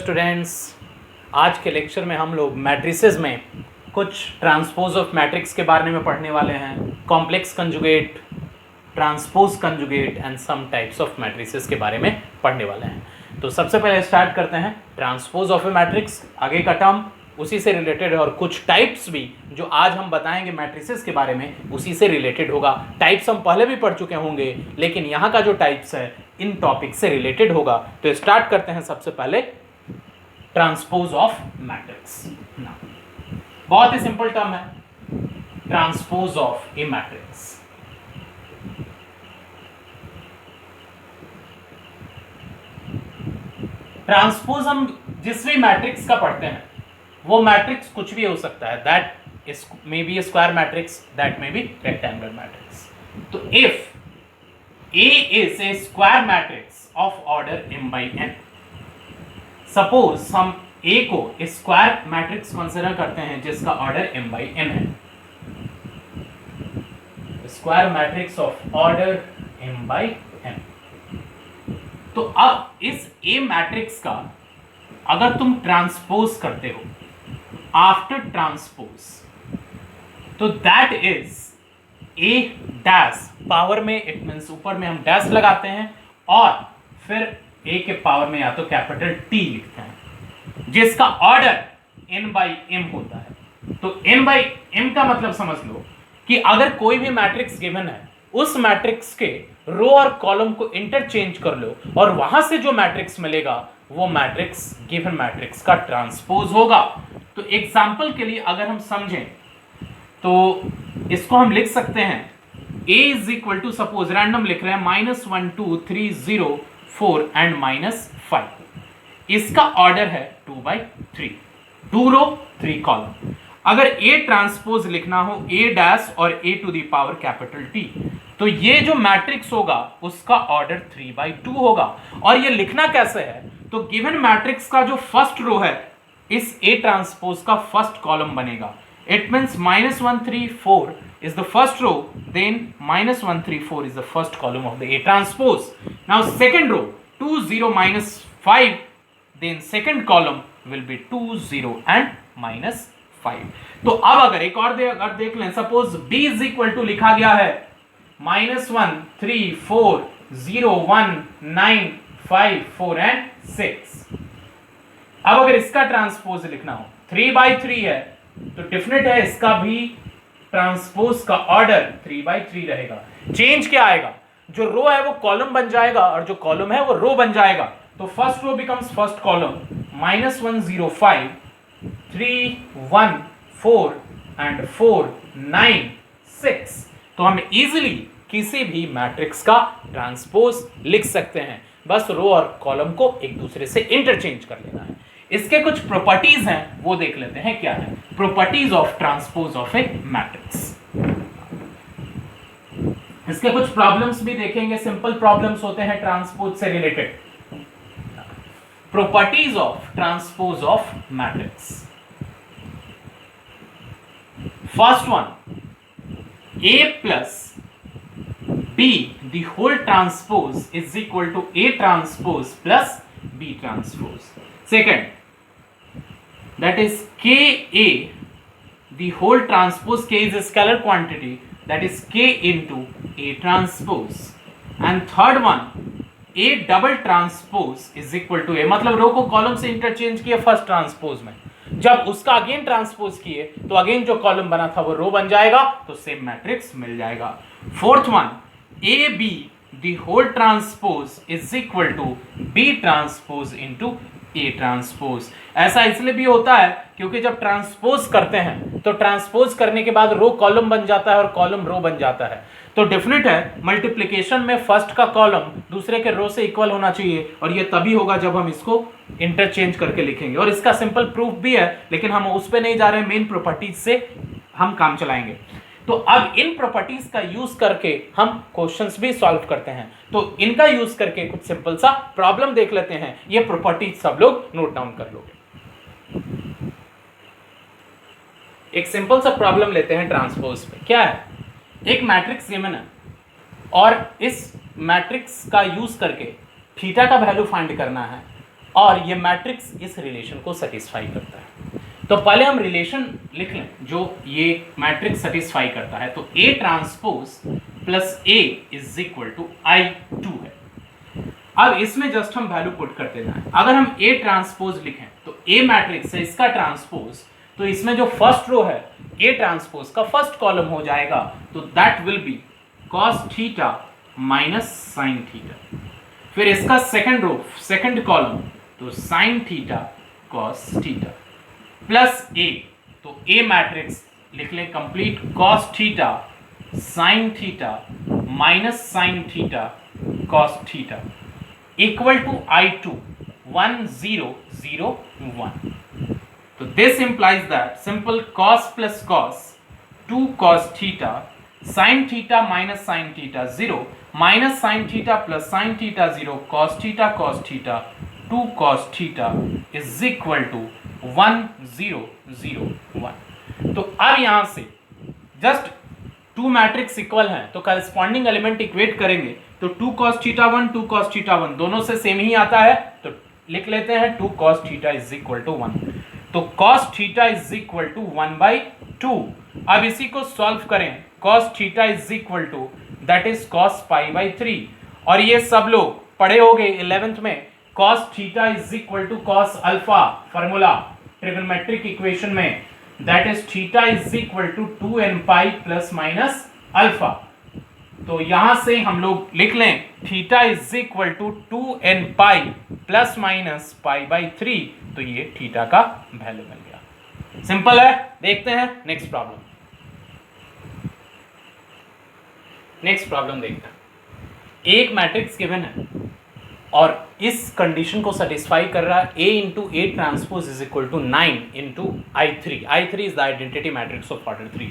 Students, आज के lecture में हम लोग मैट्रिसेस में कुछ ट्रांसपोज ऑफ मैट्रिक्स के बारे में पढ़ने वाले हैं। Complex conjugate, transpose conjugate and some types of matrices के बारे में पढ़ने वाले हैं। तो सबसे पहले स्टार्ट करते हैं ट्रांसपोज ऑफ ए मैट्रिक्स। आगे का टर्म उसी से रिलेटेड है और कुछ टाइप्स भी जो आज हम बताएंगे मैट्रिसेस के बारे में उसी से रिलेटेड होगा। टाइप्स हम पहले भी पढ़ चुके होंगे, लेकिन यहाँ का जो टाइप्स है इन टॉपिक से रिलेटेड होगा। तो स्टार्ट करते हैं सबसे पहले ट्रांसपोज ऑफ मैट्रिक्स। बहुत ही सिंपल टर्म है, transpose of a matrix. Transpose हम जिस भी मैट्रिक्स का पढ़ते हैं वो मैट्रिक्स कुछ भी हो सकता है। That is may be A square matrix, that may be rectangular matrix. तो if A is a square matrix of order m by n, suppose हम A को स्क्वायर मैट्रिक्स कंसिडर करते हैं जिसका ऑर्डर m by n है। Square matrix of order m by n। तो अब इस A मैट्रिक्स का अगर तुम ट्रांसपोज करते हो आफ्टर ट्रांसपोज, तो that is A dash power में, इट मीन्स ऊपर में हम डैश लगाते हैं और फिर A के पावर में या तो कैपिटल T लिखते हैं जिसका ऑर्डर n बाई m होता है। तो n बाई m का मतलब समझ लो कि अगर कोई भी मैट्रिक्स गिवन है उस मैट्रिक्स के रो और कॉलम को इंटरचेंज कर लो और वहां से जो मैट्रिक्स मिलेगा वो मैट्रिक्स गिवन मैट्रिक्स का ट्रांसपोज होगा। तो एग्जांपल के लिए अगर हम समझें तो इसको हम लिख सकते हैं A is equal to, suppose random लिख रहे हैं, -1 2 3 0 4 एंड -5। इसका ऑर्डर है 2/3, 2 रो 3 कॉलम। अगर A ट्रांसपोज लिखना हो A डैश और A to the power capital T, तो ये जो मैट्रिक्स होगा उसका ऑर्डर 3/2 होगा। और ये लिखना कैसे है, तो गिवन मैट्रिक्स का जो फर्स्ट रो है इस A ट्रांसपोज का फर्स्ट कॉलम बनेगा। It means -1 3 4 is the first row, then -1 3 4 is the first column of the A transpose. Now second row 2 0 -5, then second column will be 2 0 and -5. तो अब अगर एक और अगर देख लें, suppose B is equal to लिखा गया है -1 3 4 0 1 9 5 4 and 6। अब अगर इसका ट्रांसपोज लिखना हो 3/3 है तो डेफिनेट है इसका भी ट्रांसपोज का ऑर्डर 3/3 रहेगा। चेंज क्या आएगा, जो रो है वो कॉलम बन जाएगा और जो कॉलम है वो रो बन जाएगा। तो first row becomes first column, -1 0 5 3 1 4 and 4 9 6। तो हम इजीली किसी भी मैट्रिक्स का ट्रांसपोज लिख सकते हैं, बस रो और कॉलम को एक दूसरे से इंटरचेंज कर लेना है। इसके कुछ प्रॉपर्टीज हैं वो देख लेते हैं क्या है। Properties of transpose of a matrix. इसके कुछ प्रॉब्लम्स भी देखेंगे, सिंपल प्रॉब्लम्स होते हैं ट्रांसपोज से related. Properties of transpose of matrix. First one, A plus B the whole transpose is equal to A transpose plus B transpose. Second, that is Ka the whole transpose, K is a scalar quantity, that is K into A transpose. And third one, A double transpose is equal to A, मतलब रो को column से interchange किया first transpose में, जब उसका again transpose किए तो again जो कॉलम बना था वो रो बन जाएगा, तो सेम मैट्रिक्स मिल जाएगा। Fourth one, A B the whole transpose is equal to B transpose into A transpose. ऐसा इसलिए भी होता है क्योंकि जब ट्रांसपोज करते हैं तो ट्रांसपोज करने के बाद रो कॉलम बन जाता है और कॉलम रो बन जाता है। तो डेफिनेट है मल्टीप्लिकेशन में फर्स्ट का कॉलम दूसरे के रो से इक्वल होना चाहिए, और ये तभी होगा जब हम इसको इंटरचेंज करके लिखेंगे। और इसका सिंपल प्रूफ भी है, लेकिन हम उस पर नहीं जा रहे हैं, मेन प्रॉपर्टीज से हम काम चलाएंगे। तो अब इन प्रॉपर्टीज का यूज करके हम क्वेश्चंस भी सॉल्व करते हैं। तो इनका यूज करके कुछ सिंपल सा प्रॉब्लम देख लेते हैं। ये प्रॉपर्टीज सब लोग नोट डाउन कर लोगे। एक सिंपल सा प्रॉब्लम लेते हैं ट्रांसपोज पे। क्या है, एक मैट्रिक्स गिवन है और इस मैट्रिक्स का यूज करके थीटा का वैल्यू फाइंड करना है और ये मैट्रिक्स इस रिलेशन को सेटिस्फाई करता है। तो पहले हम रिलेशन लिख लें जो ये मैट्रिक्स सेटिस्फाई करता है। तो A transpose plus A is equal to I2 है। अब इसमें जस्ट हम वैल्यू पुट कर देना है। अगर हम A ट्रांसपोज लिखें तो A मैट्रिक्स है, इसका ट्रांसपोज, तो इसमें जो फर्स्ट रो है A ट्रांसपोज का फर्स्ट कॉलम हो जाएगा, तो that will be cos theta minus sine theta. फिर इसका सेकंड रो सेकंड कॉलम, तो sine theta cos theta plus A, तो A मैट्रिक्स लिख लें complete cos theta sine theta minus sine theta cos theta equal to I2 1 0 0 1। तो this implies that simple cos plus cos 2 cos theta sine theta minus sine theta 0 minus sine theta plus sine theta 0 cos theta 2 cos theta is equal to 1 0 0 1। तो अब यहां से just two matrix equal हैं तो corresponding element equate करेंगे, तो 2 cos theta 1 2 cos theta 1 दोनों से सेम ही आता है, तो लिख लेते हैं 2 cos theta is equal to 1। तो cos theta is equal to 1/2। अब इसी को सॉल्व करें, cos theta is equal to that is cos π/3। और ये सब लोग पढ़े होंगे 11th में, cos theta is equal to cos alpha, formula trigonometric equation में, that is theta is equal to 2n pi plus minus alpha. तो यहां से हम लोग लिख लें theta is equal to 2n pi plus minus π/3, तो ये थीटा का वैल्यू मिल गया। सिंपल है। देखते हैं नेक्स्ट प्रॉब्लम। नेक्स्ट प्रॉब्लम देखते हैं। एक मैट्रिक्स गिवन है और इस कंडीशन को सेटिस्फाई कर रहा है A into A transpose is equal to 9 into I3। I3 is the identity matrix of order 3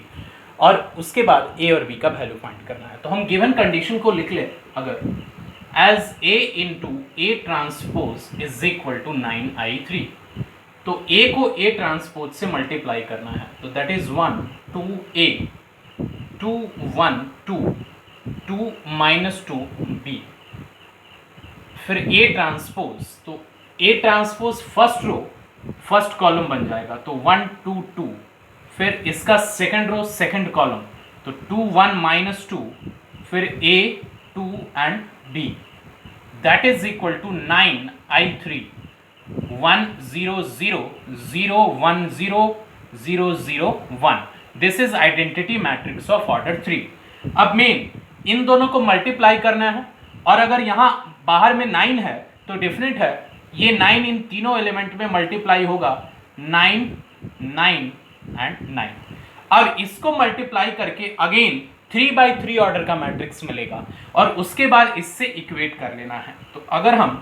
और उसके बाद A और B का वैल्यू फाइंड करना है। तो हम गिवन कंडीशन को लिख ले, अगर as A into A transpose is equal to 9I3, तो A को A ट्रांसपोज से मल्टीप्लाई करना है, तो that is 1 2A 2 1 2 2 minus 2B। फिर A ट्रांसपोज, तो A transpose first row first column बन जाएगा, तो 1 2 2। फिर इसका सेकंड रो सेकंड कॉलम, तो 2 1 माइनस 2, फिर A 2 and B, that is equal to 9I3 1 0 0 0 1 0 0 0 1। This is identity matrix of order 3। अब मेन इन दोनों को मल्टीप्लाई करना है, और अगर यहाँ बाहर में 9 है तो डेफिनेट है ये 9 इन तीनों एलिमेंट में मल्टीप्लाई होगा, 9 9 एंड 9। अब इसको मल्टीप्लाई करके अगेन 3/3 ऑर्डर का मैट्रिक्स मिलेगा और उसके बाद इससे इक्वेट कर लेना है। तो अगर हम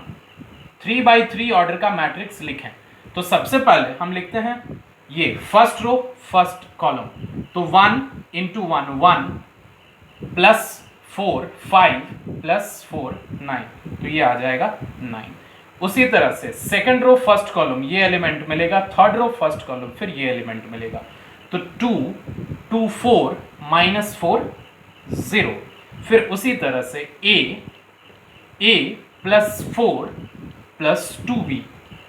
3/3 ऑर्डर का मैट्रिक्स लिखें तो सबसे पहले हम लिखते हैं ये फर्स्ट रो फर्स्ट कॉलम, तो 1 इंटू 1 1 प्लस 4 5 प्लस 4 9, तो ये आ जाएगा 9। उसी तरह से सेकंड रो फर्स्ट कॉलम ये एलिमेंट मिलेगा, थर्ड रो फर्स्ट कॉलम फिर ये एलिमेंट मिलेगा, तो 2 2 4 माइनस 4 0। फिर उसी तरह से A प्लस 4 प्लस 2B,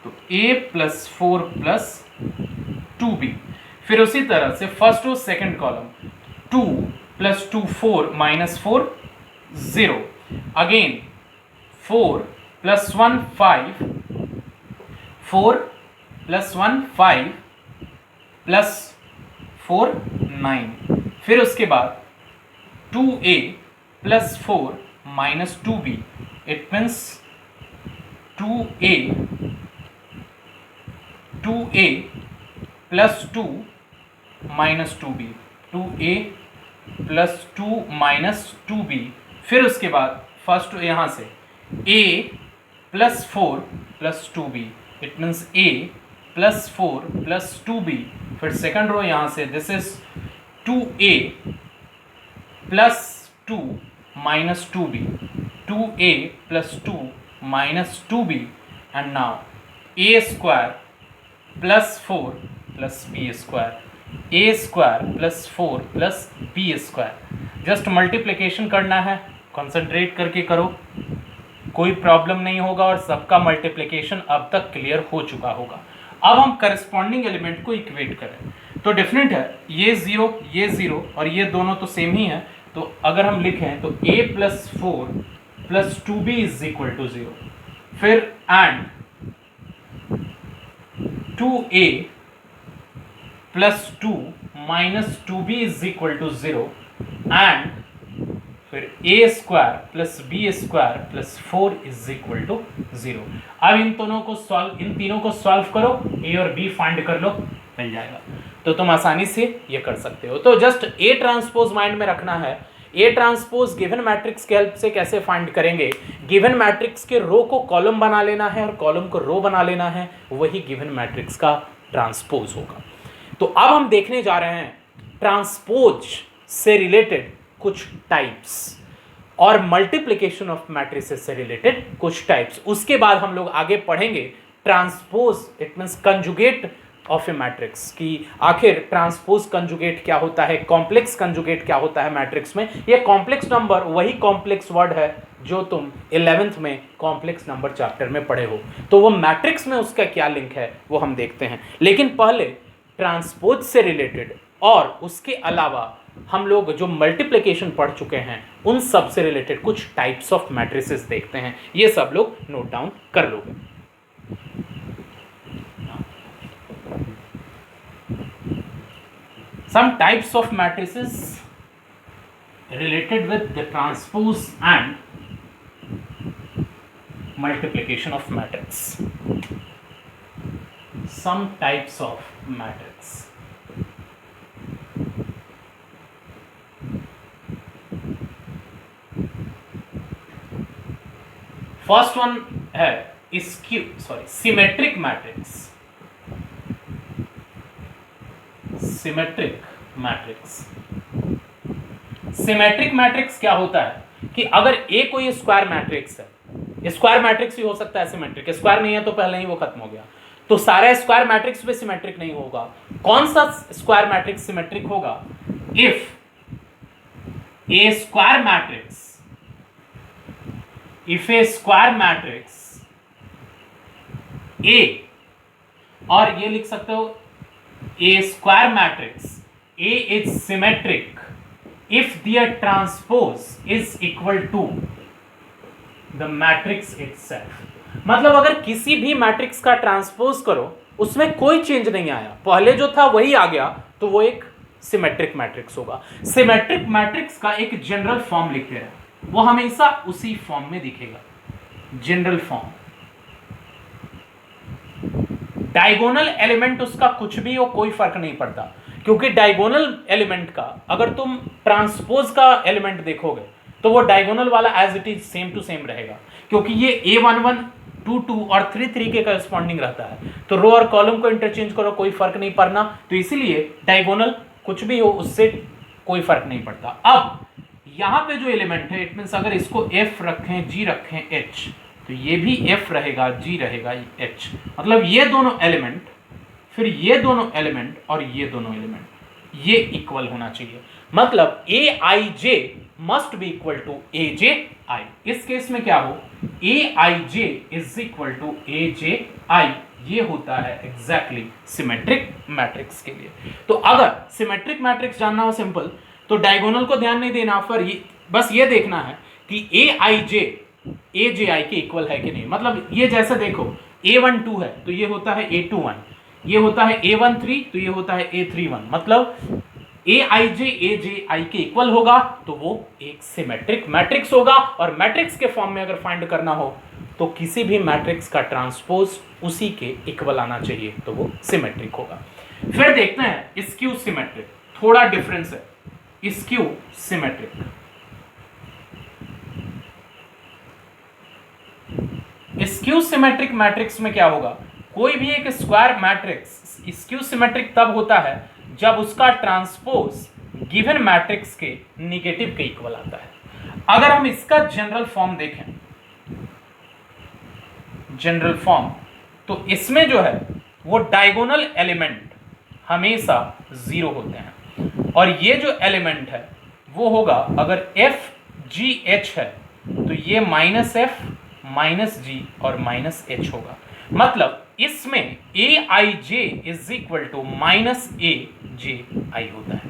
तो A प्लस 4 प्लस 2B। फिर उसी तरह से first row second column 2 plus 2 4 minus 4 0, again 4 plus 1 5 4 plus 1 5 plus 4 9। फिर उसके बाद 2A plus 4 minus 2B, it means 2A plus 2 minus 2B, 2A plus 2 minus 2B। फिर उसके बाद फर्स्ट यहाँ से A plus 4 plus 2B, it means A plus 4 plus 2B। फिर second row यहाँ से this is 2A plus 2 minus 2B, 2A plus 2 minus 2B, and now A square plus 4 plus B square, A square plus 4 plus B square. Just multiplication करना है, concentrate करके करो। कोई problem नहीं होगा और सबका मल्टीप्लिकेशन अब तक क्लियर हो चुका होगा। अब हम करस्पॉन्डिंग एलिमेंट को इक्वेट करें तो डिफरेंट है, ये जीरो और ये दोनों तो सेम ही है। तो अगर हम लिखें तो a plus 4 plus 2b is equal to 0, फिर and 2a plus 2 minus 2b is equal to 0 and फिर a square plus b square plus 4 is equal to 0। अब इन तीनों को सॉल्व करो, a और b फाइंड कर लो, मिल जाएगा। तो तुम आसानी से ये कर सकते हो। तो जस्ट a ट्रांसपोज माइंड में रखना है। a ट्रांसपोज गिवन मैट्रिक्स के हेल्प से कैसे फाइंड करेंगे, गिवन मैट्रिक्स के रो को कॉलम बना लेना है और कॉलम को रो बना लेना है, वही गिवन मैट्रिक्स का ट्रांसपोज होगा। तो अब हम देखने जा रहे हैं ट्रांसपोज से रिलेटेड कुछ टाइप्स और मल्टीप्लिकेशन ऑफ मैट्रिसेस से रिलेटेड कुछ टाइप्स। उसके बाद हम लोग आगे पढ़ेंगे transpose, it means conjugate of a matrix, कि आखिर ट्रांसपोज कंजुगेट क्या होता है, कॉम्प्लेक्स कंजुगेट क्या होता है मैट्रिक्स में। ये कॉम्प्लेक्स नंबर वही कॉम्प्लेक्स वर्ड है जो तुम 11th में कॉम्प्लेक्स नंबर चैप्टर में पढ़े हो, तो वो मैट्रिक्स में उसका क्या लिंक है वो हम देखते हैं। लेकिन पहले ट्रांसपोज से रिलेटेड और उसके अलावा हम लोग जो मल्टीप्लिकेशन पढ़ चुके हैं उन सब से रिलेटेड कुछ टाइप्स ऑफ मैट्रिसेस देखते हैं। ये सब लोग नोट डाउन कर लोगे। Some types of matrices related with the transpose and multiplication of matrix. Some types of matrix. First one है symmetric matrix. Symmetric matrix. Symmetric matrix क्या होता है कि अगर ए कोई स्क्वायर मैट्रिक्स है, स्क्वायर मैट्रिक्स भी हो सकता है सिमेट्रिक, स्क्वायर नहीं है तो पहले ही वो खत्म हो गया, तो सारा स्क्वायर मैट्रिक्स भी सिमेट्रिक नहीं होगा। कौन सा स्क्वायर मैट्रिक्स सिमेट्रिक होगा? इफ ए स्क्वायर मैट्रिक्स ए, और ये लिख सकते हो A square matrix A is symmetric if their transpose is equal to the matrix itself। मतलब अगर किसी भी मैट्रिक्स का ट्रांसपोज करो उसमें कोई चेंज नहीं आया, पहले जो था वही आ गया, तो वो एक सिमेट्रिक मैट्रिक्स होगा। सिमेट्रिक मैट्रिक्स का एक जनरल फॉर्म लिखते हैं, वो हमेशा उसी फॉर्म में दिखेगा, जनरल फॉर्म। डायगोनल एलिमेंट उसका कुछ भी हो कोई फर्क नहीं पड़ता, क्योंकि डायगोनल एलिमेंट का अगर तुम ट्रांसपोज का एलिमेंट देखोगे तो वो डायगोनल वाला as it is same to same रहेगा, क्योंकि ये A11 2 और 3 के करस्पॉन्डिंग रहता है। तो रो और कॉलम को इंटरचेंज करो कोई फर्क नहीं पड़ना, तो इसीलिए डायगोनल कुछ भी हो उससे कोई फर्क नहीं पड़ता। अब यहाँ पे जो एलिमेंट है, इट मीन्स अगर इसको F रखें, G रखें, H, तो ये भी F रहेगा, G रहेगा, H, मतलब ये दोनों एलिमेंट, फिर ये दोनों एलिमेंट और ये दोनों एलिमेंट ये इक्वल होना चाहिए। मतलब Aij must be equal to Aj I। इस केस में क्या हो, Aij is equal to Aj I, ये होता है एग्जैक्टली सिमेट्रिक मैट्रिक्स के लिए। तो अगर सिमेट्रिक मैट्रिक्स जानना हो सिंपल, तो डायगोनल को ध्यान नहीं देना, पर बस ये देखना है कि Aij Aj I के इक्वल है कि नहीं। मतलब ये जैसे देखो A12 है तो ये होता है A21, ये होता है A13 तो ये होता है A31, मतलब Aij Aj I के इक्वल होगा तो वो एक सिमेट्रिक मैट्रिक्स होगा। और मैट्रिक्स के फॉर्म में अगर फाइंड करना हो तो किसी भी मैट्रिक्स का ट्रांसपोज उसी के इक्वल आना चाहिए, तो वो सिमेट्रिक होगा। फिर देखते हैं स्क्यू सिमेट्रिक, थोड़ा डिफरेंस है। Skew symmetric, skew symmetric matrix में क्या होगा, कोई भी एक स्क्वायर मैट्रिक्स स्क्यू सिमेट्रिक तब होता है जब उसका ट्रांसपोज गिवन मैट्रिक्स के निगेटिव के इक्वल आता है। अगर हम इसका जनरल फॉर्म देखें, जनरल फॉर्म, तो इसमें जो है वो डायगोनल एलिमेंट हमेशा 0 होते हैं, और ये जो एलिमेंट है वो होगा, अगर F G H है तो ये -F -g और -h होगा। मतलब इसमें aij is equal to -aji होता है।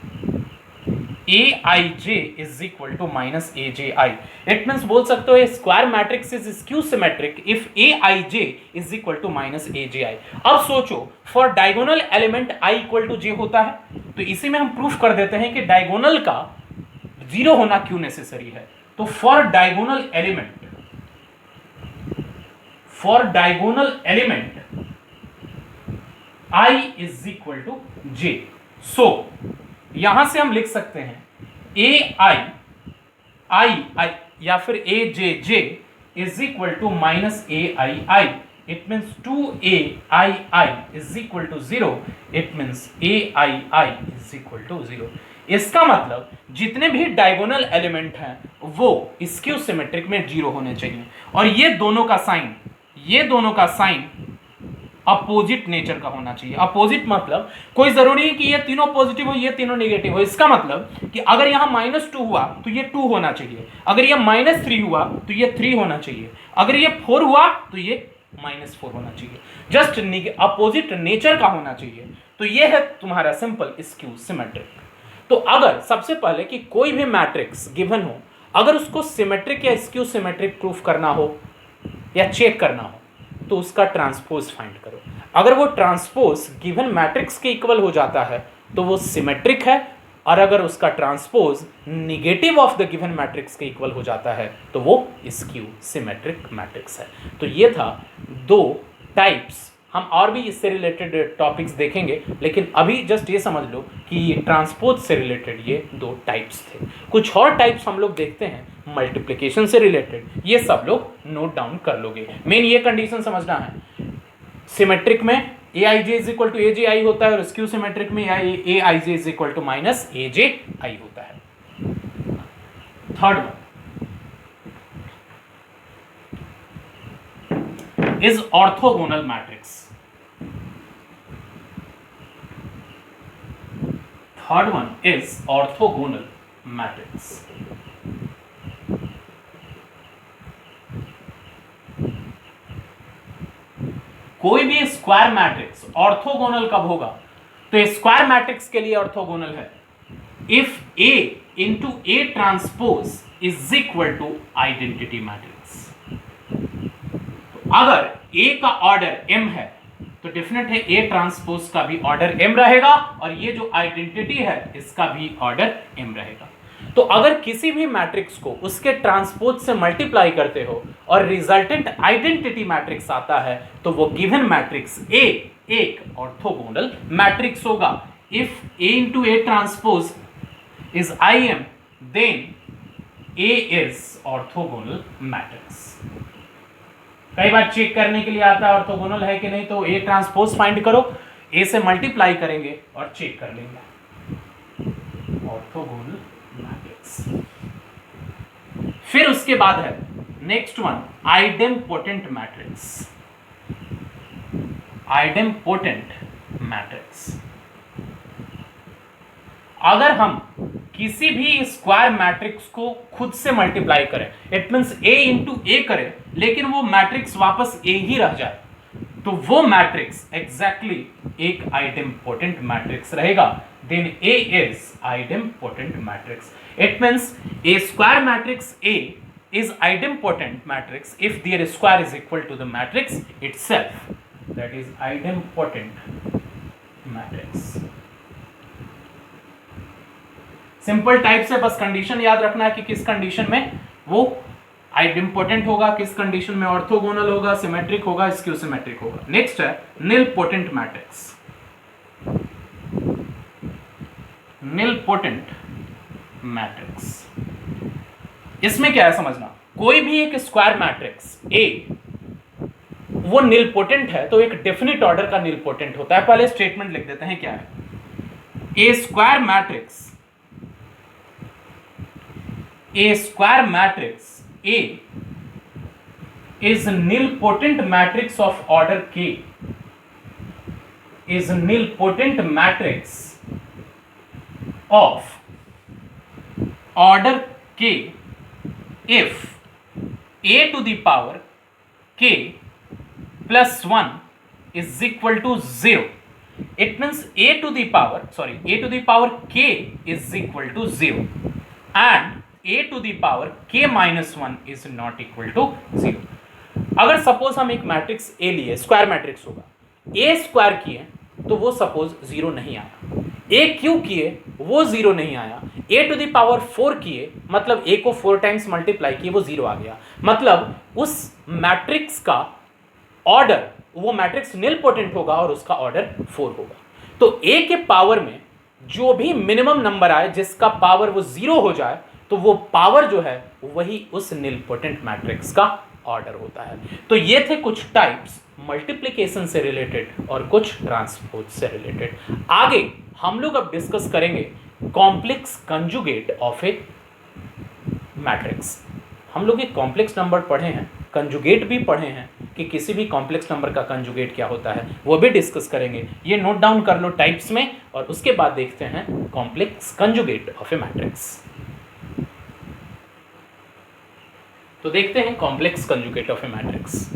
aij is equal to -aji। It means बोल सकते हो square matrix is skew symmetric if aij is equal to -aji। अब सोचो for diagonal element i equal to j होता है, तो इसी में हम प्रूफ कर देते हैं कि डायगोनल का 0 होना क्यों नेसेसरी है। तो for diagonal element i is equal to j। So यहां से हम लिख सकते हैं ai या फिर ajj is equal to -aii। It means 2aii is equal to 0। It means aii is equal to 0। इसका मतलब जितने भी डायगोनल एलिमेंट हैं वो स्क्यू सिमेट्रिक में 0 होने चाहिए। और ये दोनों का साइन अपोजिट नेचर का होना चाहिए। अपोजिट मतलब कोई जरूरी है कि ये तीनों पॉजिटिव हो ये तीनों नेगेटिव हो। इसका मतलब कि अगर यहां -2 हुआ तो ये 2 होना चाहिए, अगर ये -3 हुआ तो ये 3 होना चाहिए, अगर ये 4 हुआ तो ये -4 होना चाहिए। जस्ट अपोजिट नेचर का होना चाहिए। तो ये है तुम्हारा सिंपल स्क्यू सिमेट्रिक। तो अगर सबसे पहले कि कोई भी मैट्रिक्स गिवन हो, अगर उसको सिमेट्रिक या स्क्यू सिमेट्रिक प्रूफ करना हो या चेक करना हो तो उसका ट्रांसपोज फाइंड करो। अगर वो ट्रांसपोज गिवन मैट्रिक्स के इक्वल हो जाता है तो वो सिमेट्रिक है, और अगर उसका transpose negative of the given matrix के इक्वल हो जाता है तो वो स्क्यू सिमेट्रिक मैट्रिक्स है। तो ये था 2 टाइप्स। हम और भी इससे रिलेटेड टॉपिक्स देखेंगे, लेकिन अभी जस्ट ये समझ लो कि ट्रांसपोज से रिलेटेड ये 2 टाइप्स थे। कुछ और टाइप्स हम लोग देखते हैं मल्टीप्लिकेशन से रिलेटेड, ये सब लोग नोट डाउन कर लोगे। मेन ये कंडीशन समझना है, सिमेट्रिक में aij is equal to aji होता है और स्क्यू सिमेट्रिक में aij is equal to -aji होता है। Third one is orthogonal matrix. Third one is orthogonal matrix. कोई भी स्क्वायर मैट्रिक्स ऑर्थोगोनल कब होगा? तो स्क्वायर मैट्रिक्स के लिए ऑर्थोगोनल है if A into A transpose is equal to identity matrix. अगर A का ऑर्डर m है तो डेफिनेट है A ट्रांसपोज का भी ऑर्डर m रहेगा, और ये जो आइडेंटिटी है इसका भी ऑर्डर m रहेगा। तो अगर किसी भी मैट्रिक्स को उसके ट्रांसपोज से मल्टीप्लाई करते हो और रिजल्टेंट आइडेंटिटी मैट्रिक्स आता है तो वो गिवन मैट्रिक्स A एक ऑर्थोगोनल मैट्रिक्स होगा। If A into A transpose is IM then A is orthogonal matrix. कई बार चेक करने के लिए आता है ऑर्थोगोनल है कि नहीं, तो A ट्रांसपोज फाइंड करो, A से मल्टीप्लाई करेंगे और चेक कर लेंगे ऑर्थोगोनल मैट्रिक्स। फिर उसके बाद है next one idempotent matrix. Idempotent matrix, अगर हम किसी भी स्क्वायर मैट्रिक्स को खुद से मल्टीप्लाई करें, it means A into A करें, लेकिन वो मैट्रिक्स वापस A ही रह जाए, तो वो मैट्रिक्स एग्जैक्टली एक आइडेम्पोटेंट मैट्रिक्स रहेगा। Then A is idempotent matrix. It means A square matrix A is idempotent matrix if their square is equal to the matrix itself, that is idempotent matrix। Simple type से बस condition याद रखना है कि किस condition में वो idempotent होगा, किस कंडीशन में ऑर्थोगोनल होगा, सिमेट्रिक होगा, स्क्यू सिमेट्रिक होगा। नेक्स्ट है निलपोटेंट मैट्रिक्स। निलपोटेंट मैट्रिक्स, इसमें क्या है समझना, कोई भी एक स्क्वायर मैट्रिक्स A वो निलपोटेंट है तो एक डेफिनिट ऑर्डर का निलपोटेंट होता है। पहले स्टेटमेंट लिख देते हैं क्या है। A square matrix A is nilpotent matrix of order K, is nilpotent matrix of order K if A to the power k plus 1 is equal to 0. It means a to the power k is equal to 0 and a to the power k minus 1 is not equal to 0. अगर suppose हम एक matrix A लिए, square matrix होगा, ए square किए तो वो suppose 0 नहीं आया, ए क्यू किए वो 0 नहीं आया, ए टू द पावर 4 किए मतलब ए को 4 टाइम्स मल्टीप्लाई किए वो 0 आ गया, मतलब उस मैट्रिक्स का ऑर्डर, वो मैट्रिक्स निल पोटेंट होगा और उसका ऑर्डर 4 होगा। तो ए के पावर में जो भी मिनिमम नंबर आए जिसका पावर वो 0 हो जाए तो वो पावर जो है वही उस निल पोटेंट मैट्रिक्स का ऑर्डर होता है। तो ये थे कुछ टाइप्स मल्टीप्लिकेशन से रिलेटेड और कुछ ट्रांसपोज से रिलेटेड। आगे हम लोग अब डिस्कस करेंगे complex conjugate of a matrix. हम लोग एक कॉम्प्लेक्स नंबर पढ़े हैं, कंजुगेट भी पढ़े हैं कि किसी भी कॉम्प्लेक्स नंबर का कंजुगेट क्या होता है, वो भी डिस्कस करेंगे। ये नोट डाउन कर लो टाइप्स में, और उसके बाद देखते हैं complex conjugate of a matrix. तो देखते हैं complex conjugate of a matrix.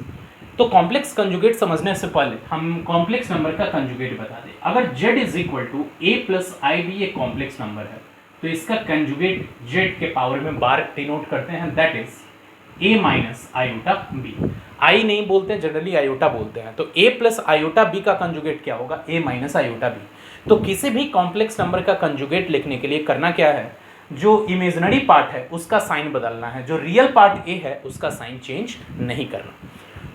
तो कॉम्प्लेक्स कंजुगेट समझने से पहले हम कॉम्प्लेक्स नंबर का कंजुगेट बता दें। अगर z is equal to a plus i b ये कॉम्प्लेक्स नंबर है तो इसका कंजुगेट z के पावर में बार डिनोट करते हैं, that is a minus iota b। आई नहीं बोलते हैं, जनरली आयोटा बोलते हैं। तो a प्लस आयोटा b का कंजुगेट क्या होगा, a माइनस आयोटा b। तो किसी भी कॉम्प्लेक्स नंबर का कंजुगेट लिखने के लिए करना क्या है, जो इमेजिनरी पार्ट है उसका साइन बदलना है, जो रियल पार्ट ए है उसका साइन चेंज नहीं करना।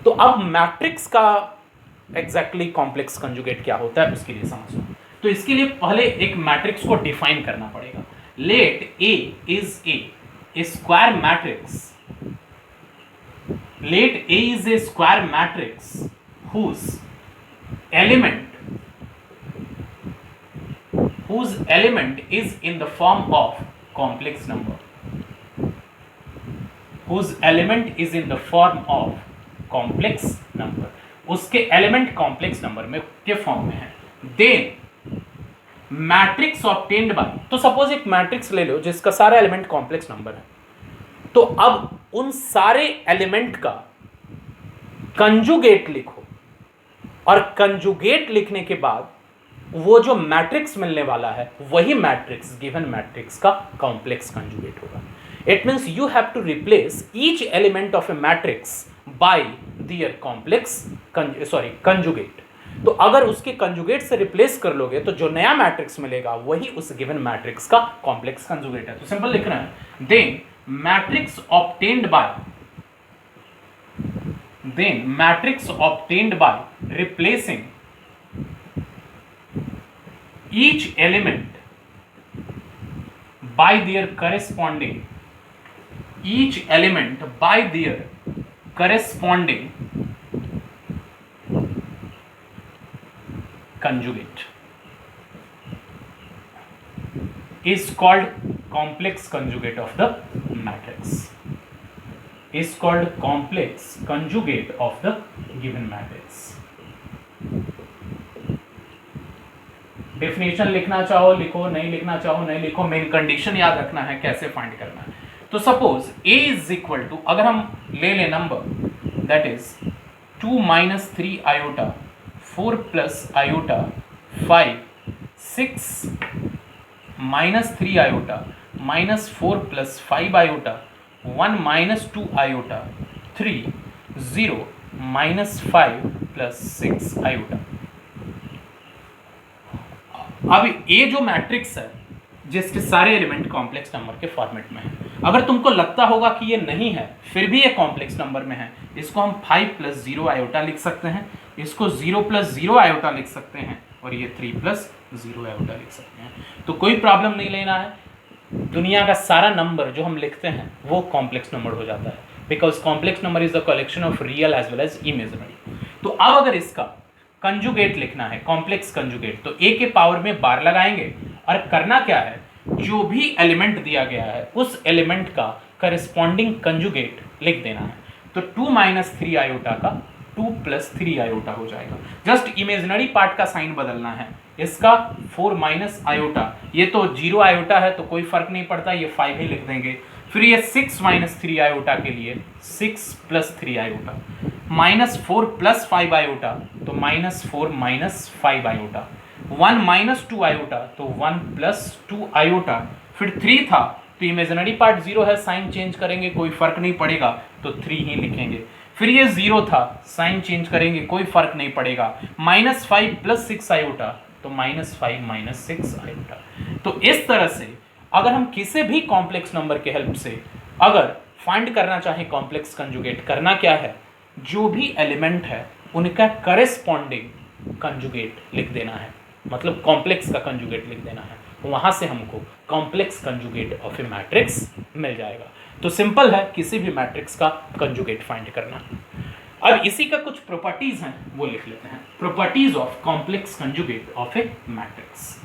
तो अब मैट्रिक्स का एग्जैक्टली कॉम्प्लेक्स कंजुगेट क्या होता है उसके लिए समझना। तो इसके लिए पहले एक मैट्रिक्स को डिफाइन करना पड़ेगा। Let A is a square matrix, let A is a square matrix whose element is in the form of complex number, whose element is in the form of complex number, उसके element complex number में के form में है। Then matrix obtained bye, तो suppose एक matrix ले लो जिसका सारा एलिमेंट कॉम्प्लेक्स नंबर है, तो अब उन सारे एलिमेंट का कंजुगेट लिखो, और कंजुगेट लिखने के बाद वो जो मैट्रिक्स मिलने वाला है वही मैट्रिक्स गिवन मैट्रिक्स का कॉम्प्लेक्स कंजुगेट होगा। It means you have to replace each element of a matrix by their complex conjugate. तो अगर उसके कंजुगेट से रिप्लेस कर लोगे तो जो नया मैट्रिक्स मिलेगा वही उस गिवन मैट्रिक्स का कॉम्प्लेक्स कंजुगेट है। तो सिंपल लिखना है, then matrix obtained by replacing each element by their corresponding conjugate is called complex conjugate of the matrix, is called complex conjugate of the given matrix। Definition लिखना चाहो लिखो, नहीं लिखना चाहो नहीं लिखो, मेन कंडीशन याद रखना है कैसे फाइंड करना है। तो suppose a is equal to, अगर हम ले लें number that is 2 minus 3 iota 4 plus iota 5 6 minus 3 iota minus 4 plus 5 iota 1 minus 2 iota 3 0 minus 5 plus 6 iota. अब ये जो मैट्रिक्स है जिसके सारे एलिमेंट कॉम्प्लेक्स नंबर के फॉर्मेट में है, अगर तुमको लगता होगा कि ये नहीं है फिर भी ये कॉम्प्लेक्स नंबर में है, इसको हम 5 प्लस 0 आयोटा लिख सकते हैं, इसको 0 प्लस 0 आयोटा लिख सकते हैं, और ये 3 प्लस 0 आयोटा लिख सकते हैं। तो कोई प्रॉब्लम नहीं लेना है, दुनिया का सारा नंबर जो हम लिखते हैं वो कॉम्प्लेक्स नंबर हो जाता है, because complex number is the collection of real as well as imaginary. तो अब अगर इसका कंजुगेट लिखना है, कॉम्प्लेक्स कंजुगेट, तो a के पावर में बार लगाएंगे, और करना क्या है, जो भी एलिमेंट दिया गया है उस एलिमेंट का करस्पॉन्डिंग कंजुगेट लिख देना है। तो 2 माइनस 3 आयोटा का 2 प्लस 3 आयोटा हो जाएगा। जस्ट इमेजिनरी पार्ट का साइन बदलना है, इसका 4 माइनस आयोटा, ये तो 0 आयोटा है तो कोई फर्क नहीं पड़ता, ये 5 ही लिख देंगे। फिर ये 6 माइनस 3 आयोटा के लिए 6 प्लस 3 आयोटा, -4 प्लस 5 आयोटा तो -4 माइनस 5 आयोटा, 1 माइनस 2 आयोटा तो 1 प्लस 2 आयोटा, फिर 3 था तो इमेजिनरी पार्ट 0 है, साइन चेंज करेंगे कोई फर्क नहीं पड़ेगा तो 3 ही लिखेंगे। फिर ये 0 था, साइन चेंज करेंगे कोई फर्क नहीं पड़ेगा, -5 प्लस 6 आयोटा तो -5 माइनस 6 आयोटा। तो इस तरह से अगर हम किसी भी कॉम्प्लेक्स नंबर के हेल्प से अगर फाइंड करना चाहें कॉम्प्लेक्स कंजुगेट, करना क्या है, जो भी एलिमेंट है उनका करेस्पॉन्डिंग कंजुगेट लिख देना है, मतलब कॉम्प्लेक्स का कंजुगेट लिख देना है, वहां से हमको complex conjugate of a matrix मिल जाएगा। तो सिंपल है किसी भी मैट्रिक्स का कंजुगेट फाइंड करना। अब इसी का कुछ प्रॉपर्टीज हैं वो लिख लेते हैं, properties of complex conjugate of a matrix.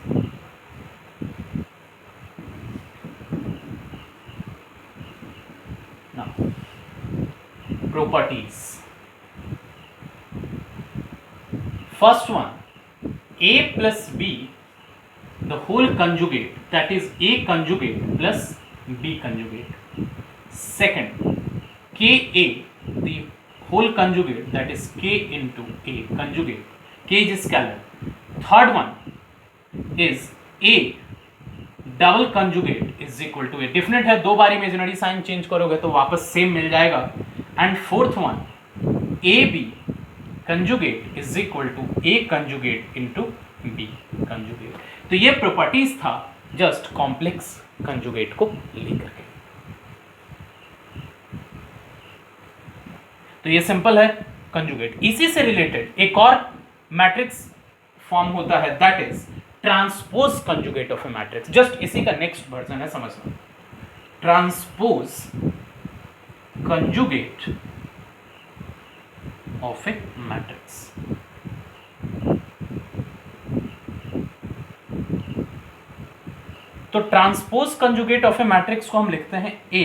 properties. First one, a plus b the whole conjugate, that is a conjugate plus b conjugate. Second, ka the whole conjugate, that is k into a conjugate, k is scalar. Third one is a double conjugate is equal to A, different है, दो बार imaginary sign change करोगे तो वापस same मिल जाएगा। And fourth one, A B conjugate is equal to A conjugate into B conjugate. तो ये properties था जस्ट कॉम्प्लेक्स कंजुगेट को लेकर के। तो ये सिंपल है कंजुगेट। इसी से रिलेटेड एक और मैट्रिक्स फॉर्म होता है, that is transpose conjugate of a matrix. Just इसी का नेक्स्ट वर्जन है, समझना। Transpose conjugate of a matrix. तो transpose conjugate of a matrix को हम लिखते हैं a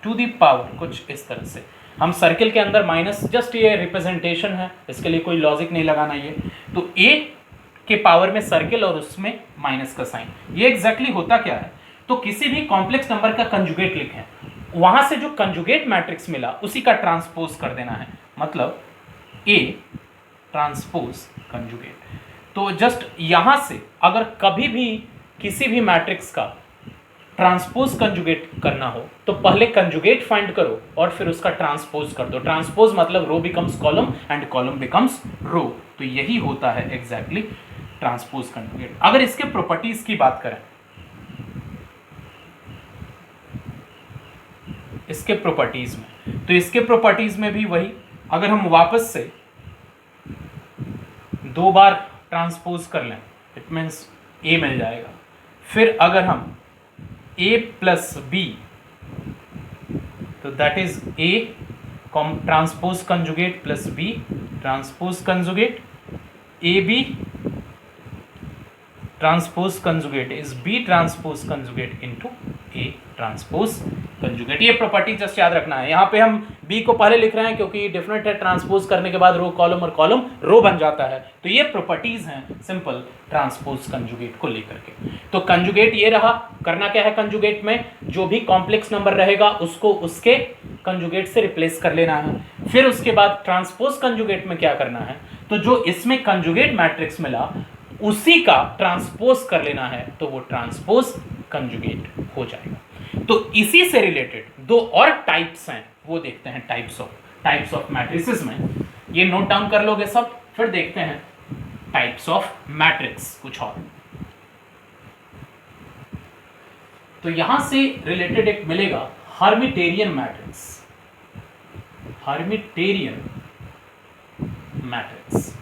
टू द पावर कुछ इस तरह से। हम सर्किल के अंदर माइनस, जस्ट ये रिप्रेजेंटेशन है, इसके लिए कोई लॉजिक नहीं लगाना ये। तो a के पावर में सर्किल और उसमें माइनस का साइन, ये एग्जैक्टली होता क्या है। तो किसी भी कॉम्प्लेक्स नंबर का कंजुगेट लिखें, वहां से जो कंजुगेट मैट्रिक्स मिला उसी का ट्रांसपोज कर देना है, मतलब A ट्रांसपोज कंजुगेट। तो जस्ट यहां से अगर कभी भी किसी भी मैट्रिक्स का ट्रांसपोज कंजुगेट करना हो तो पहले कंजुगेट फाइंड करो और फिर उसका ट्रांसपोज कर दो। ट्रांसपोज मतलब row becomes column and column becomes row. तो यही होता है एग्जैक्टली ट्रांसपोज कंजुगेट। अगर इसके प्रॉपर्टीज की बात करें, इसके प्रॉपर्टीज में, तो इसके प्रॉपर्टीज में भी वही, अगर हम वापस से दो बार ट्रांसपोज कर लें इट मीन्स ए मिल जाएगा। फिर अगर हम a प्लस बी, तो that is a transpose conjugate plus b transpose conjugate, A B transpose conjugate is b transpose conjugate into a transpose conjugate. ये प्रॉपर्टी जस्ट याद रखना है। यहाँ पे हम b को पहले लिख रहे हैं क्योंकि डिफरेंट है, ट्रांसपोज करने के बाद रो कॉलम और कॉलम रो बन जाता है। तो ये प्रॉपर्टीज हैं सिंपल ट्रांसपोज कंजुगेट को लेकर के। तो कंजुगेट ये रहा, करना क्या है कंजुगेट में, जो भी कॉम्प्लेक्स नंबर रहेगा उसको उसके कंजुगेट से रिप्लेस कर लेना है। फिर उसके बाद ट्रांसपोज कंजुगेट में क्या करना है, तो जो इसमें कंजुगेट मैट्रिक्स मिला उसी का ट्रांसपोज कर लेना है, तो वो ट्रांसपोज कंजुगेट हो जाएगा। तो इसी से रिलेटेड दो और टाइप्स हैं, वो देखते हैं टाइप्स ऑफ मैट्रिसेस में। ये नोट डाउन कर लोगे सब, फिर देखते हैं टाइप्स ऑफ मैट्रिक्स कुछ और। तो यहां से रिलेटेड एक मिलेगा हर्मिटेरियन मैट्रिक्स। हर्मिटेरियन मैट्रिक्स,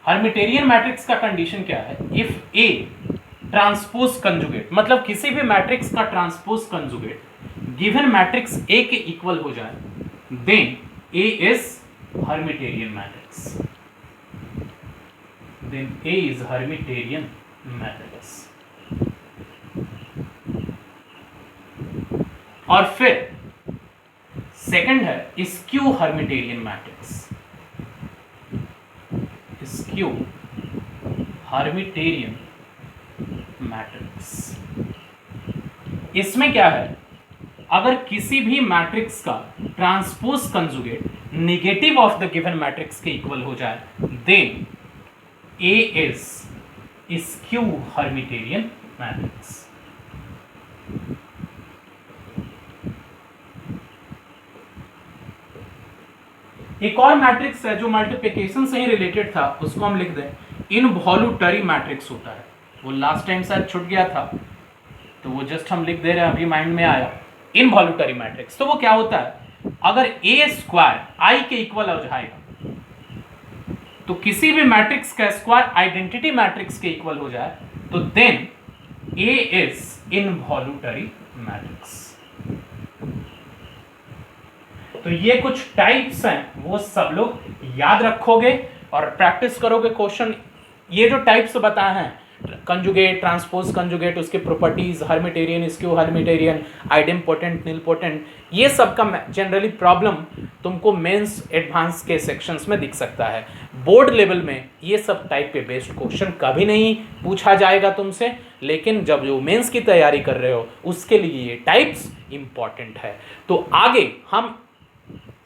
हर्मिटेरियन मैट्रिक्स का कंडीशन क्या है, इफ ए ट्रांसपोज कंजुगेट, मतलब किसी भी मैट्रिक्स का transpose conjugate given matrix A के इक्वल हो जाए, then A is Hermitian matrix, then A is Hermitian matrix. और फिर सेकंड है skew Hermitian matrix, skew Hermitian matrix. इसमें क्या है, अगर किसी भी मैट्रिक्स का transpose conjugate negative of the given matrix के इक्वल हो जाए, then A is skew Hermitian matrix. एक और मैट्रिक्स है जो मल्टीप्लिकेशन से ही रिलेटेड था, उसको हम लिख दें इनवॉल्यूटरी मैट्रिक्स होता है। वो लास्ट टाइम शायद छूट गया था, तो वो जस्ट हम लिख दे रहे हैं, अभी माइंड में आया। इनवॉल्यूटरी मैट्रिक्स तो वो क्या होता है, अगर ए स्क्वायर आई के इक्वल हो जाएगा, तो किसी भी मैट्रिक्स का स्क्वायर आइडेंटिटी मैट्रिक्स के इक्वल हो जाए, तो then A is involutory matrix. तो ये कुछ टाइप्स हैं, वो सब लोग याद रखोगे और प्रैक्टिस करोगे क्वेश्चन। ये जो टाइप्स बताए हैं, कंजुगेट, ट्रांसपोज कंजुगेट, उसके प्रॉपर्टीज, हर्मिटेरियन, स्क्यू हर्मिटेरियन, आइडेम्पोटेंट, नीलपोटेंट, ये सब का जनरली प्रॉब्लम तुमको मेंस एडवांस के सेक्शंस में दिख सकता है। बोर्ड लेवल में ये सब टाइप के बेस्ड क्वेश्चन कभी नहीं पूछा जाएगा तुमसे, लेकिन जब जो मेंस की तैयारी कर रहे हो उसके लिए ये टाइप्स इंपॉर्टेंट है। तो आगे हम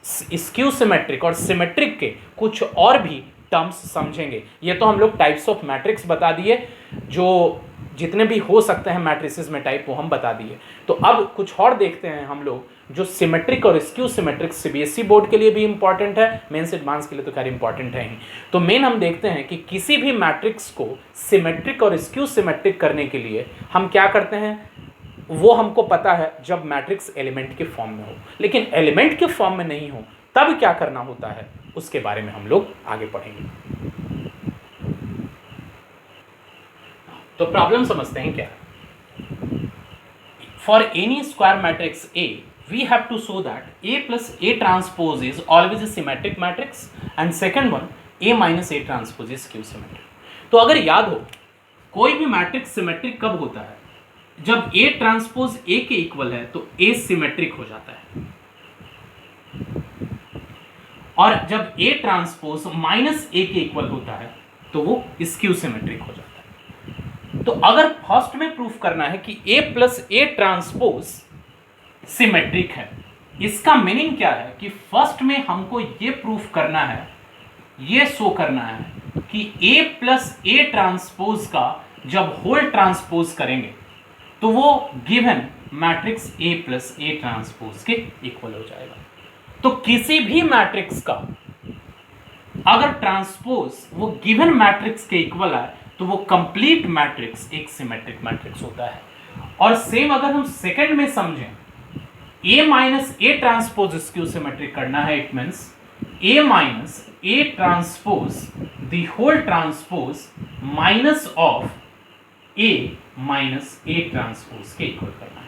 स्क्यू सिमेट्रिक और सिमेट्रिक के कुछ और भी टर्म्स समझेंगे। ये तो हम लोग टाइप्स ऑफ मैट्रिक्स बता दिए, जो जितने भी हो सकते हैं मैट्रिसेस में टाइप, वो हम बता दिए। तो अब कुछ और देखते हैं हम लोग, जो सिमेट्रिक और स्क्यू सिमेट्रिक सीबीएसई बोर्ड के लिए भी इंपॉर्टेंट है, मेंस एडवांस के लिए तो खैर इंपॉर्टेंट है ही। तो मेन हम देखते हैं कि किसी भी मैट्रिक्स को सिमेट्रिक और स्क्यू सिमेट्रिक करने के लिए हम क्या करते हैं, वो हमको पता है जब मैट्रिक्स एलिमेंट के फॉर्म में हो, लेकिन एलिमेंट के फॉर्म में नहीं हो तब क्या करना होता है, उसके बारे में हम लोग आगे पढ़ेंगे। तो प्रॉब्लम समझते हैं क्या। For any square matrix A we have to show that A plus A transpose is always a symmetric matrix, and second one A minus A transpose is skew symmetric. तो अगर याद हो, कोई भी मैट्रिक्स सिमेट्रिक कब होता है, जब ए ट्रांसपोज ए के इक्वल है तो ए सिमेट्रिक हो जाता है, और जब ए ट्रांसपोज माइनस ए के इक्वल होता है तो वो स्क्यू सिमेट्रिक हो जाता है। तो अगर फर्स्ट में प्रूफ करना है कि ए प्लस ए ट्रांसपोज सिमेट्रिक है, इसका मीनिंग क्या है कि फर्स्ट में हमको ये प्रूफ करना है, ये शो करना है कि ए प्लस ए ट्रांसपोज का जब होल ट्रांसपोज करेंगे तो वो given matrix A plus A transpose के इक्वल हो जाएगा। तो किसी भी मैट्रिक्स का अगर ट्रांसपोज वो गिवन मैट्रिक्स के इक्वल है तो वो कंप्लीट मैट्रिक्स एक सिमेट्रिक मैट्रिक्स होता है। और सेम अगर हम सेकंड में समझें, A minus A transpose skew symmetric करना है, it means A minus A transpose the whole transpose minus of A minus A transpose के इक्वल करना है।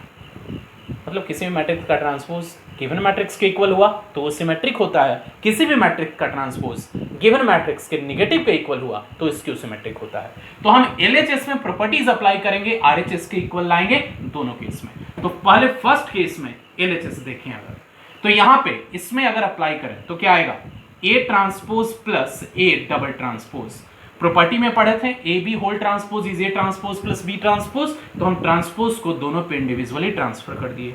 मतलब किसी भी मैट्रिक्स का ट्रांसपोज गिवन मैट्रिक्स के इक्वल हुआ तो वो सिमेट्रिक होता है, किसी भी मैट्रिक्स का ट्रांसपोज गिवन मैट्रिक्स के नेगेटिव के इक्वल हुआ तो स्क्यू सिमेट्रिक होता है। तो हम एलएचएस में प्रॉपर्टीज अप्लाई करेंगे, आरएचएस के इक्वल लाएंगे दोनों केस में। तो पहले फर्स्ट केस में एलएचएस देखें अगर, तो यहाँ पे इसमें अगर अप्लाई करें तो क्या आएगा, A transpose plus A double transpose. Property में पढ़े थे A B whole transpose is A transpose plus B transpose, तो हम ट्रांसपोज को दोनों पे इंडिविजुअली ट्रांसफर कर दिए,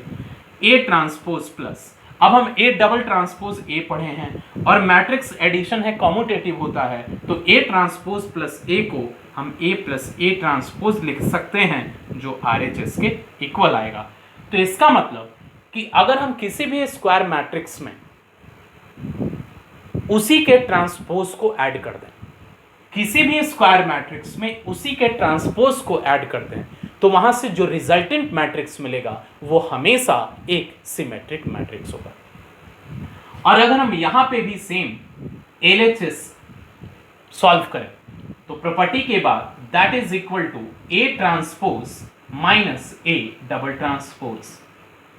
ए ट्रांसपोज प्लस, अब हम ए डबल ट्रांसपोज ए पढ़े हैं और मैट्रिक्स एडिशन है, कॉम्यूटेटिव होता है, तो ए ट्रांसपोज प्लस ए को हम ए प्लस ए ट्रांसपोज लिख सकते हैं जो आरएचएस के इक्वल आएगा। तो इसका मतलब कि अगर हम किसी भी स्क्वायर मैट्रिक्स में उसी के ट्रांसपोज को ऐड कर दें, किसी भी स्क्वायर मैट्रिक्स में उसी के ट्रांसपोज को ऐड कर दें, तो वहां से जो रिजल्टेंट मैट्रिक्स मिलेगा वो हमेशा एक सिमेट्रिक मैट्रिक्स होगा। और अगर हम यहां पे भी सेम एलएचएस सॉल्व करें तो प्रॉपर्टी के बाद that is equal to A transpose minus A double transpose,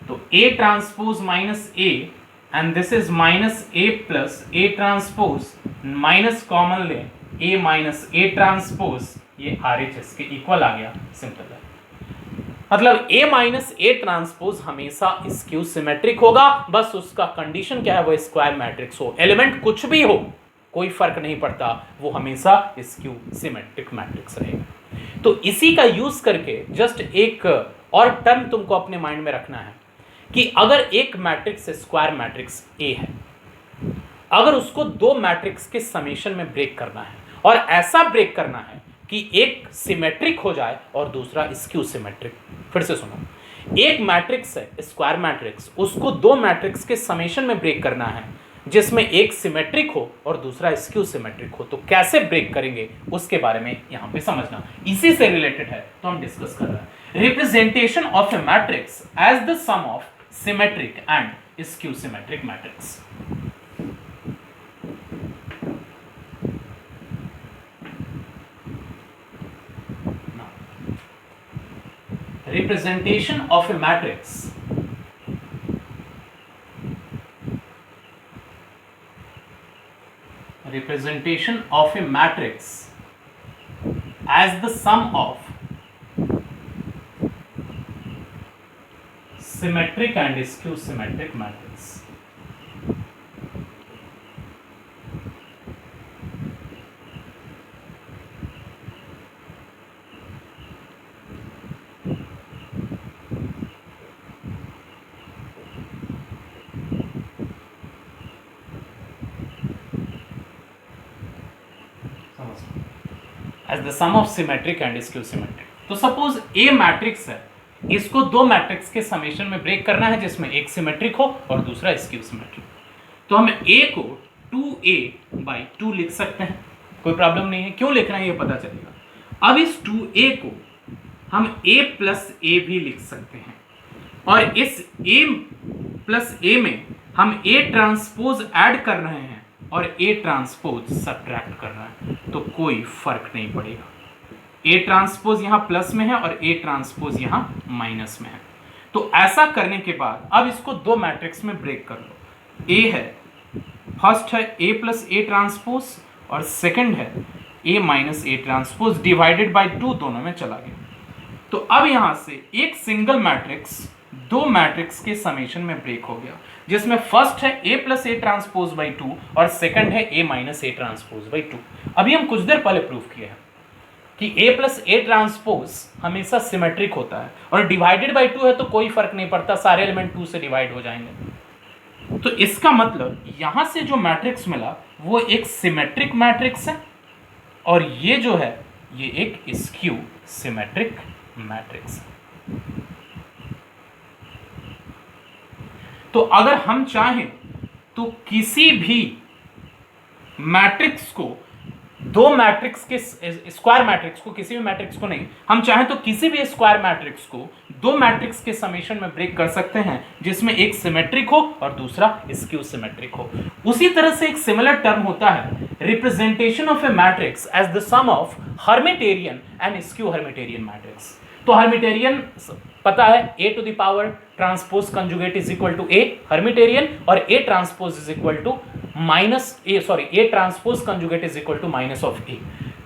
तो A transpose minus A and this is minus A plus A transpose, minus common ले ए माइनस ए ट्रांसपोज, ये RHS के equal आ गया। Simple है, मतलब A minus A transpose हमेशा skew symmetric होगा, बस उसका कंडीशन क्या है, वो स्क्वायर मैट्रिक्स हो, एलिमेंट कुछ भी हो कोई फर्क नहीं पड़ता, वो हमेशा स्क्यू सिमेट्रिक मैट्रिक्स रहेगा। तो इसी का यूज करके जस्ट एक और टर्म तुमको अपने माइंड में रखना है कि अगर एक मैट्रिक्स स्क्वायर मैट्रिक्स ए है, अगर उसको दो मैट्रिक्स के समेशन में ब्रेक करना है और ऐसा ब्रेक करना है कि एक सिमेट्रिक हो जाए और दूसरा स्क्यू सिमेट्रिक। फिर से सुनो, एक मैट्रिक्स है स्क्वायर मैट्रिक्स, उसको दो मैट्रिक्स के समेशन में ब्रेक करना है जिसमें एक सिमेट्रिक हो और दूसरा स्क्यू सिमेट्रिक हो। तो कैसे ब्रेक करेंगे उसके बारे में यहां पे समझना, इसी से रिलेटेड है तो हम डिस्कस कर रहे हैं। Representation of a matrix as the sum of symmetric and skew symmetric matrix. Representation of a matrix as the sum of symmetric and skew symmetric matrix। As the sum of symmetric and skew symmetric। तो suppose ए matrix है, इसको दो matrix के summation में break करना है जिसमें एक सिमेट्रिक हो और दूसरा स्क्यू सिमेट्रिक। तो हम ए को 2a/2 लिख सकते हैं, कोई प्रॉब्लम नहीं है। क्यों लिखना है ये पता चलेगा। अब इस 2a को हम a + a भी लिख सकते हैं और इस a + a में हम a ट्रांसपोज ऐड कर रहे हैं और A ट्रांसपोज सब्ट्रैक्ट कर रहा है, तो कोई फर्क नहीं पड़ेगा। A ट्रांसपोज यहाँ प्लस में है और A ट्रांसपोज यहाँ माइनस में है। तो ऐसा करने के बाद अब इसको दो मैट्रिक्स में ब्रेक कर लो। A है, फर्स्ट है A + A ट्रांसपोज और सेकंड है A - A transpose divided by 2, दोनों में चला गया। तो अब यहाँ से एक सिंगल मैट्रिक्स दो मैट्रिक्स के समेशन में ब्रेक हो गया जिसमें फर्स्ट है A + A ट्रांसपोज बाई 2 और सेकंड है A - A ट्रांसपोज बाई 2। अभी हम कुछ देर पहले प्रूफ किए हैं कि A + A ट्रांसपोज हमेशा सिमेट्रिक होता है और डिवाइडेड बाई 2 है तो कोई फर्क नहीं पड़ता, सारे एलिमेंट 2 से डिवाइड हो जाएंगे। तो इसका मतलब यहां से जो मैट्रिक्स मिला वो एक सिमेट्रिक मैट्रिक्स है और ये जो है ये एक स्क्यू सिमेट्रिक मैट्रिक्स है। तो अगर हम चाहें तो किसी भी मैट्रिक्स को दो मैट्रिक्स के स्क्वायर मैट्रिक्स को, किसी भी मैट्रिक्स को नहीं, हम चाहें तो किसी भी स्क्वायर मैट्रिक्स को दो मैट्रिक्स के समेशन में ब्रेक कर सकते हैं जिसमें एक सिमेट्रिक हो और दूसरा स्क्यू सिमेट्रिक हो। उसी तरह से एक सिमिलर टर्म होता है representation of a matrix as the sum of Hermitian and skew Hermitian matrix. तो हर्मिटेरियन पता है A to the power transpose conjugate is equal to A Hermitian, और A transpose is equal to A transpose conjugate is equal to -A।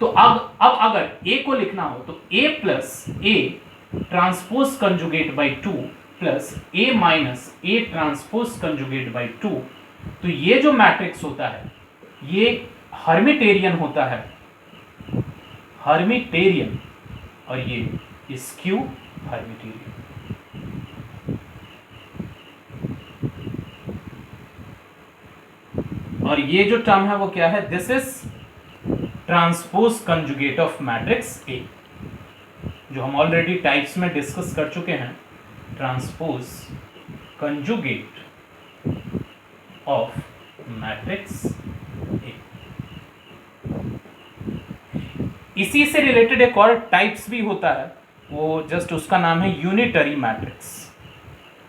तो अब अगर A को लिखना हो तो A + A transpose conjugate by 2 plus A - A transpose conjugate by 2। तो ये जो मैट्रिक्स होता है ये हर्मिटेरियन होता है, हर्मिटेरियन, और ये स्क्यू हर्मिटेरियन। और ये जो टर्म है वो क्या है, this is transpose conjugate of matrix A, जो हम ऑलरेडी टाइप्स में डिस्कस कर चुके हैं। Transpose conjugate of matrix A. इसी से रिलेटेड एक और टाइप्स भी होता है, वो जस्ट उसका नाम है यूनिटरी मैट्रिक्स।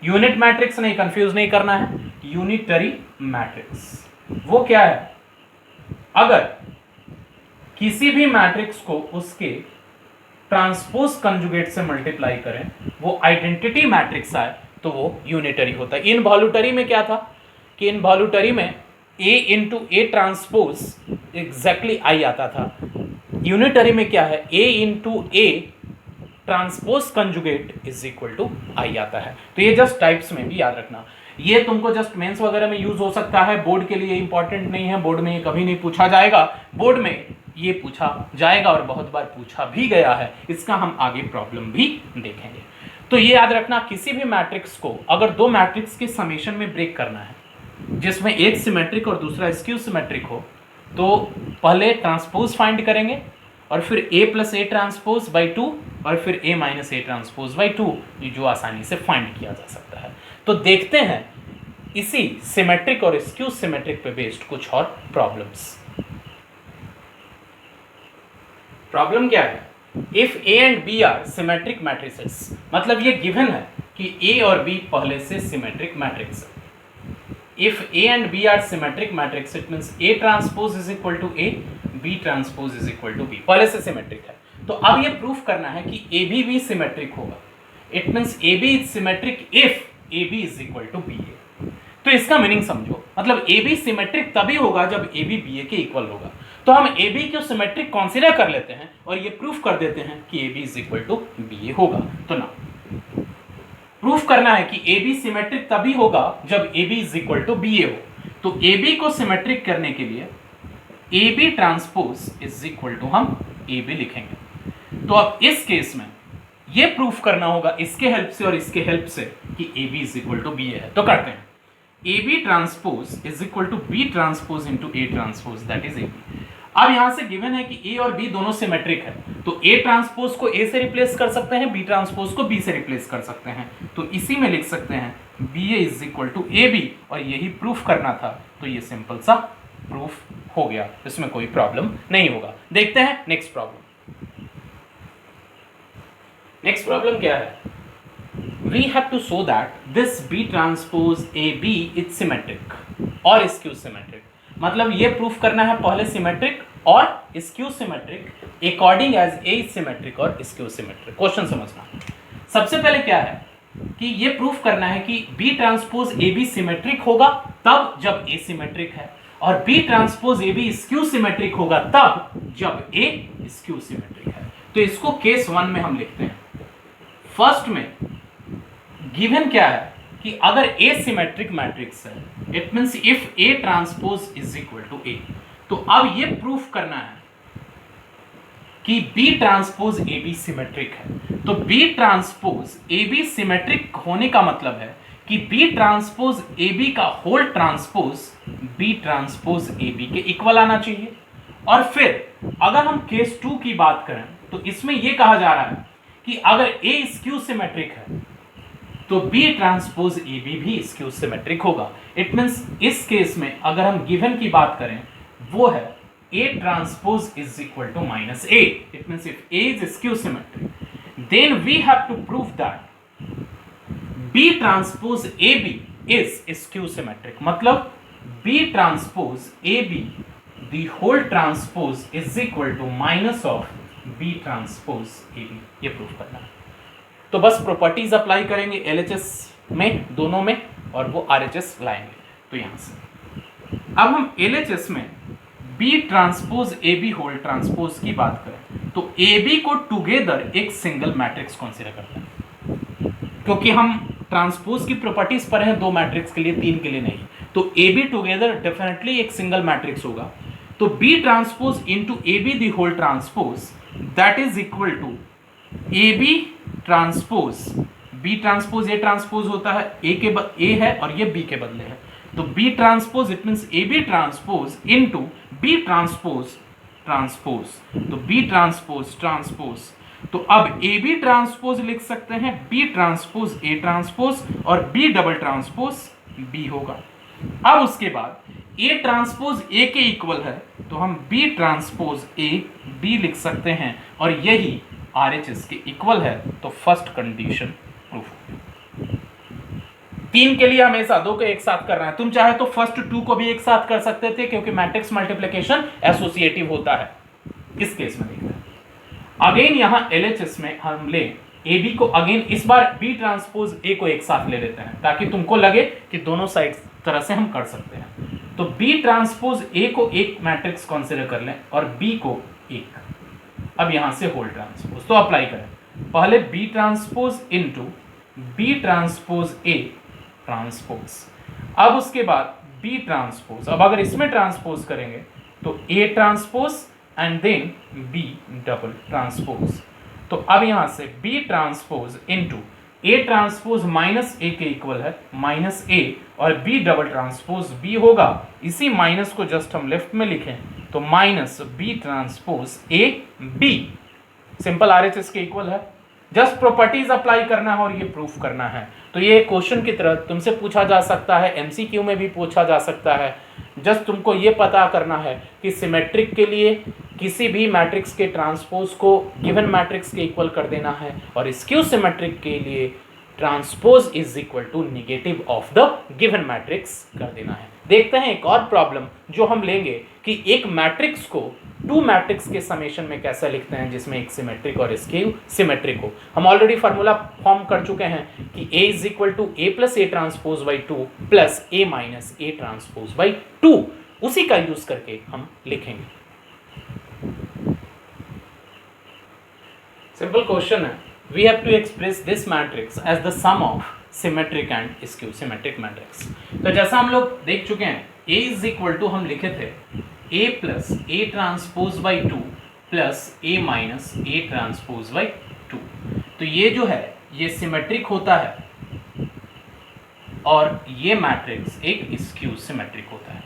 यूनिट मैट्रिक्स नहीं, कंफ्यूज नहीं करना है, यूनिटरी मैट्रिक्स। वो क्या है, अगर किसी भी मैट्रिक्स को उसके ट्रांसपोज कंजुगेट से मल्टीप्लाई करें, वो आइडेंटिटी मैट्रिक्स आए तो वो यूनिटरी होता है। इनवॉल्यूटरी में क्या था कि इनवॉल्यूटरी में A into A transpose exactly I आता था। यूनिटरी में क्या है, A into A transpose conjugate is equal to I आता है। तो ये जस्ट टाइप्स में भी याद रखना, ये तुमको जस्ट मेंस वगैरह में यूज हो सकता है, बोर्ड के लिए इंपॉर्टेंट नहीं है, बोर्ड में ये कभी नहीं पूछा जाएगा। बोर्ड में ये पूछा जाएगा और बहुत बार पूछा भी गया है, इसका हम आगे प्रॉब्लम भी देखेंगे। तो ये याद रखना, किसी भी मैट्रिक्स को अगर दो मैट्रिक्स के समेशन में ब्रेक करना है जिसमें एक सिमेट्रिक और दूसरा स्क्यू सिमेट्रिक हो, तो पहले ट्रांसपोज फाइंड करेंगे और फिर a plus A transpose by 2 और फिर a minus A transpose by 2, जो आसानी से फाइंड किया जा सकता है। तो देखते हैं इसी सिमेट्रिक और स्क्यू सिमेट्रिक पे बेस्ड कुछ और प्रॉब्लम्स। प्रॉब्लम क्या है? If a and b are symmetric matrices, मतलब ये गिवन है कि a और b पहले से सिमेट्रिक मैट्रिक्स है। If A and B are symmetric matrix, it means A transpose is equal to A, B transpose is equal to B, पहले से सिमेट्रिक है। तो अब ये प्रूफ करना है कि AB भी सिमेट्रिक होगा। It means AB is symmetric if AB is equal to BA। तो इसका मीनिंग समझो, मतलब AB सिमेट्रिक तभी होगा जब AB BA के इक्वल होगा। तो हम AB को सिमेट्रिक कंसीडर कर लेते हैं और ये प्रूफ कर देते हैं कि AB is equal to BA होगा। तो ना प्रूफ करना है कि AB सिमेट्रिक तभी होगा जब AB is equal to BA हो। तो AB को सिमेट्रिक करने के लिए AB transpose is equal to हम AB लिखेंगे। तो अब इस केस में ये प्रूफ करना होगा इसके हेल्प से और इसके हेल्प से कि AB is equal to BA है। तो करते हैं, AB transpose is equal to B transpose into A transpose, that is AB। अब यहां से गिवन है कि A और B दोनों सिमेट्रिक है, तो A ट्रांसपोज को A से रिप्लेस कर सकते हैं, B ट्रांसपोज को B से रिप्लेस कर सकते हैं। तो इसी में लिख सकते हैं BA is equal to AB, और यही प्रूफ करना था। तो ये सिंपल सा प्रूफ हो गया, इसमें कोई प्रॉब्लम नहीं होगा। देखते हैं नेक्स्ट प्रॉब्लम। नेक्स्ट प्रॉब्लम क्या है? We have to show that this B transpose AB is symmetric और skew symmetric। मतलब ये प्रूफ करना है पहले सिमेट्रिक और skew symmetric according as A symmetric और स्क्यू सिमेट्रिक। क्वेश्चन समझना, सबसे पहले क्या है कि ये प्रूफ करना है कि B ट्रांसपोज AB सिमेट्रिक होगा तब जब A सिमेट्रिक है, और B transpose AB skew symmetric होगा तब जब A स्क्यू सिमेट्रिक है। तो इसको केस 1 में हम लिखते हैं। फर्स्ट में गिवन क्या है कि अगर A सिमेट्रिक मैट्रिक्स है, it means if A transpose is equal to A। तो अब ये प्रूफ करना है कि B ट्रांसपोज AB सिमेट्रिक है। तो B ट्रांसपोज AB सिमेट्रिक होने का मतलब है कि B ट्रांसपोज AB का whole transpose B transpose AB के इक्वल आना चाहिए। और फिर अगर हम केस 2 की बात करें तो इसमें यह कहा जा रहा है कि अगर A स्क्यू सिमेट्रिक है तो B ट्रांसपोज AB भी स्क्यू सिमेट्रिक होगा। इट मींस इस केस में अगर हम गिवन की बात करें वो है A transpose is equal to minus A। It means if A is skew symmetric then we have to prove that B transpose AB is skew symmetric. मतलब B transpose AB the whole transpose is equal to minus of B transpose AB। ये proof करना है। तो बस properties apply करेंगे LHS में दोनों में और वो RHS लाएंगे। तो यहां से अब हम LHS में B transpose AB whole transpose की बात करें तो AB को टुगेदर एक सिंगल मैट्रिक्स कंसीडर करते हैं, क्योंकि हम ट्रांसपोज की प्रॉपर्टीज पर हैं 2 मैट्रिक्स के लिए, 3 के लिए नहीं। तो AB टुगेदर डेफिनेटली एक सिंगल मैट्रिक्स होगा। तो B transpose into AB the whole transpose that is equal to AB transpose B transpose A transpose होता है, A है और ये B के बदले है। तो B transpose it means AB transpose into B transpose transpose, तो B ट्रांसपोज ट्रांसपोज। तो अब AB ट्रांसपोज लिख सकते हैं B ट्रांसपोज A ट्रांसपोज और B डबल ट्रांसपोज B होगा। अब उसके बाद A ट्रांसपोज A के इक्वल है तो हम B ट्रांसपोज A B लिख सकते हैं और यही RHS के इक्वल है। तो फर्स्ट कंडीशन प्रूफ हो गई। 3 के लिए हमेशा 2 को एक साथ करना है। तुम चाहे तो फर्स्ट 2 को भी एक साथ कर सकते थे क्योंकि मैट्रिक्स मल्टीप्लिकेशन एसोसिएटिव होता है। इस केस में देखना है अगेन यहां LHS में हम ले AB को, अगेन इस बार B ट्रांसपोज A को एक साथ ले लेते हैं ताकि तुमको लगे कि दोनों साइड तरह से हम कर सकते हैं। तो B ट्रांसपोज A को एक मैट्रिक्स कंसीडर कर लें और B को एक। अब यहां से होल ट्रांसपोज तो अप्लाई करें, पहले B transpose into B transpose A transpose, अब उसके बाद B ट्रांसपोज। अब अगर इसमें ट्रांसपोज करेंगे तो A transpose and then B double transpose. तो अब यहां से B transpose into A transpose minus A के इक्वल है माइनस ए, और बी डबल ट्रांसपोज बी होगा, इसी माइनस को जस्ट हम लेफ्ट में लिखें तो minus B transpose A B, simple RHS के इक्वल है। जस्ट प्रॉपर्टीज अप्लाई करना है और ये प्रूफ करना है। तो ये क्वेश्चन की तरह तुमसे पूछा जा सकता है, एमसीक्यू में भी पूछा जा सकता है। जस्ट तुमको ये पता करना है कि सिमेट्रिक के लिए किसी भी मैट्रिक्स के ट्रांसपोज को गिवन मैट्रिक्स के इक्वल कर देना है, और स्क्यू सिमेट्रिक के लिए transpose is equal to negative of the given matrix कर देना है। देखते हैं एक और प्रॉब्लम जो हम लेंगे कि एक मैट्रिक्स को टू मैट्रिक्स के समेशन में कैसे लिखते हैं जिसमें एक सिमेट्रिक और स्क्यू सिमेट्रिक हो। हम ऑलरेडी फार्मूला फॉर्म कर चुके हैं कि A is equal to A plus A transpose by two plus A minus A transpose by two, उसी का यूज करके हम लिखेंगे। सिंपल क्वेश्चन है, we have to express this matrix as the sum of symmetric and skew symmetric matrix. तो जैसा हम लोग देख चुके हैं, A इज इक्वल टू हम लिखे थे A plus A transpose by two plus A minus A transpose by two. तो ये जो है ये सिमेट्रिक होता है और ये मैट्रिक्स एक स्क्यू सिमेट्रिक होता है।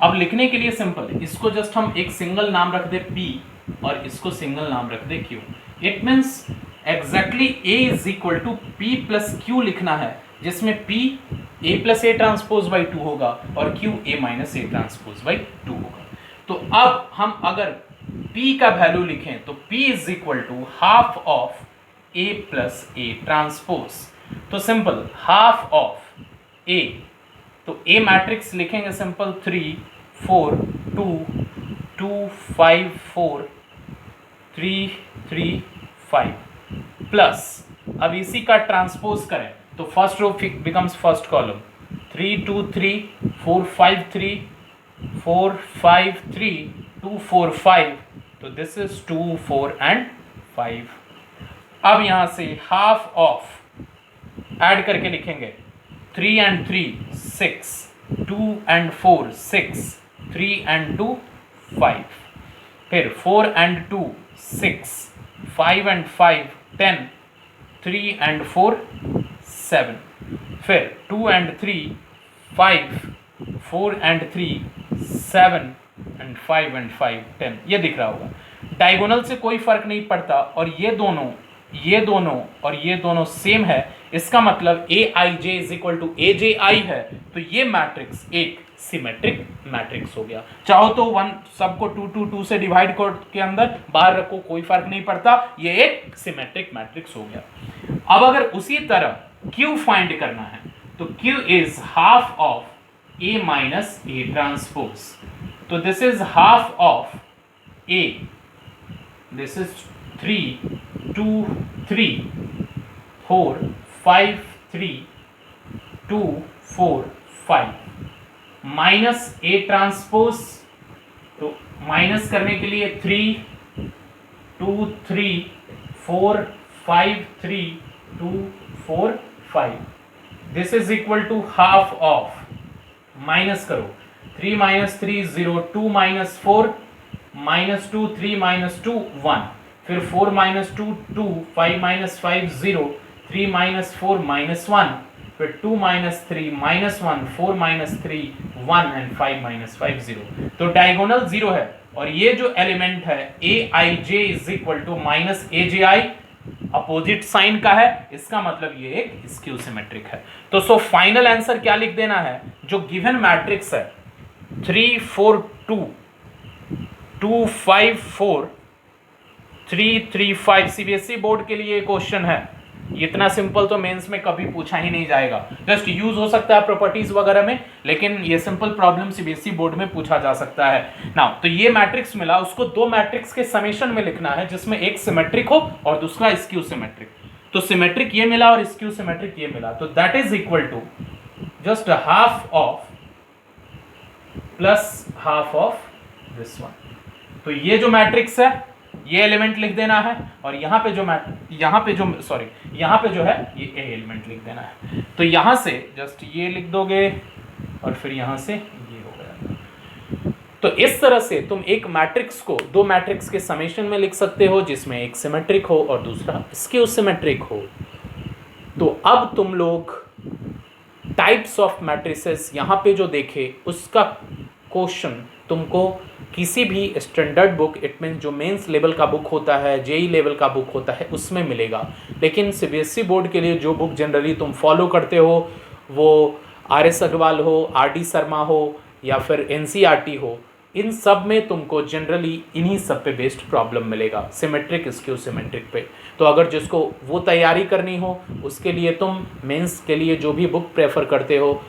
अब लिखने के लिए सिंपल, इसको जस्ट हम एक सिंगल नाम रख दे P और इसको सिंगल नाम रख दे Q। It means exactly A is equal to P plus Q लिखना है, जिसमें P A plus A transpose by two होगा और Q A minus A transpose by two होगा। तो अब हम अगर P का वैल्यू लिखें तो P is equal to half of A plus A transpose. तो सिंपल हाफ ऑफ ए, तो ए मैट्रिक्स लिखेंगे सिंपल 3 4 2 2 5 4 3 3 5 प्लस, अब इसी का ट्रांसपोज करें तो first row becomes first column 3 2 3 4 5 3 4 5 3 2 4 5, तो दिस इज 2 4 एंड 5। अब यहां से हाफ ऑफ ऐड करके लिखेंगे 3 एंड 3 6 2 एंड 4 6 3 एंड 2 5, फिर 4 एंड 2 6 5 एंड 5 10 3 एंड 4 7, फिर 2 एंड 3 5 4 एंड 3 7 एंड 5 एंड 5 10, ये दिख रहा होगा। डायगोनल से कोई फर्क नहीं पड़ता और ये दोनों और ये दोनों सेम है, इसका मतलब ए I J is equal to A J आई है, तो ये मैट्रिक्स एक सिमेट्रिक मैट्रिक्स हो गया। चाहो तो वन सबको 2 2 2 से डिवाइड के अंदर बाहर रखो, कोई फर्क नहीं पड़ता, ये एक सिमेट्रिक मैट्रिक्स हो गया। अब अगर उसी तरह Q फाइंड करना है तो Q is half of A minus A transpose. तो this is half of A, this is 3 2 3 4 5 3 2 4 5 minus A transpose. तो माइनस करने के लिए 3 2 3 4 5 3 2 4 5, this is equal to half of, minus करो 3 माइनस 3 0 2 माइनस 4 माइनस 2 3 माइनस 2 1, फिर 4 माइनस 2 2 5 माइनस 5 0 3 माइनस 4 माइनस 1, फिर 2 minus 3 minus 1 4 minus 3 1 and 5 minus 5 0। तो diagonal 0 है और ये जो एलिमेंट है A I J is equal to minus A J I, opposite sign का है, इसका मतलब ये एक स्क्यू सिमेट्रिक है। तो सो फाइनल आंसर क्या लिख देना है, जो गिवन मैट्रिक्स है 3 4 2 2 5 4 3 3 5, सीबीएसई बोर्ड के लिए क्वेश्चन है, इतना सिंपल तो मेंस में कभी पूछा ही नहीं जाएगा। जस्ट यूज हो सकता है प्रॉपर्टीज वगैरह में, लेकिन ये सिंपल प्रॉब्लम सीबीएसई बोर्ड में पूछा जा सकता है। नाउ तो ये मैट्रिक्स मिला, उसको दो मैट्रिक्स के समेशन में लिखना है जिसमें एक सिमेट्रिक हो और दूसरा स्क्यू सिमेट्रिक। तो सिमेट्रिक ये मिला और स्क्यू सिमेट्रिक ये मिला, तो that is equal to just half of plus half of this one. तो ये जो मैट्रिक्स है ये एलिमेंट लिख देना है और यहाँ पे जो है ये ए एलिमेंट लिख देना है। तो यहाँ से जस्ट ये लिख दोगे और फिर यहाँ से ये हो गया। तो इस तरह से तुम एक मैट्रिक्स को दो मैट्रिक्स के समेशन में लिख सकते हो, जिसमें एक सिमेट्रिक हो और दूसरा स्क्यू सिमेट्रिक हो। तो अब तुम लोग टाइप्स ऑफ मैट्रिसेस यहाँ पे जो देखे उसका क्वेश्चन तुमको किसी भी स्टैंडर्ड बुक, इट मीन जो मेंस लेवल का बुक होता है, जेई लेवल का बुक होता है, उसमें मिलेगा। लेकिन सीबीएसई बोर्ड के लिए जो बुक जनरली तुम फॉलो करते हो वो आर.एस. अग्रवाल हो, आर.डी. शर्मा हो या फिर एनसीईआरटी हो, इन सब में तुमको जनरली इन्हीं सब पे बेस्ड प्रॉब्लम मिलेगा, सिमेट्रिक स्क्यू सिमेट्रिक पे। तो अगर जिसको वो तैयारी करनी हो उसके लिए तुम मेंस के लिए जो भी बुक प्रेफर करते हो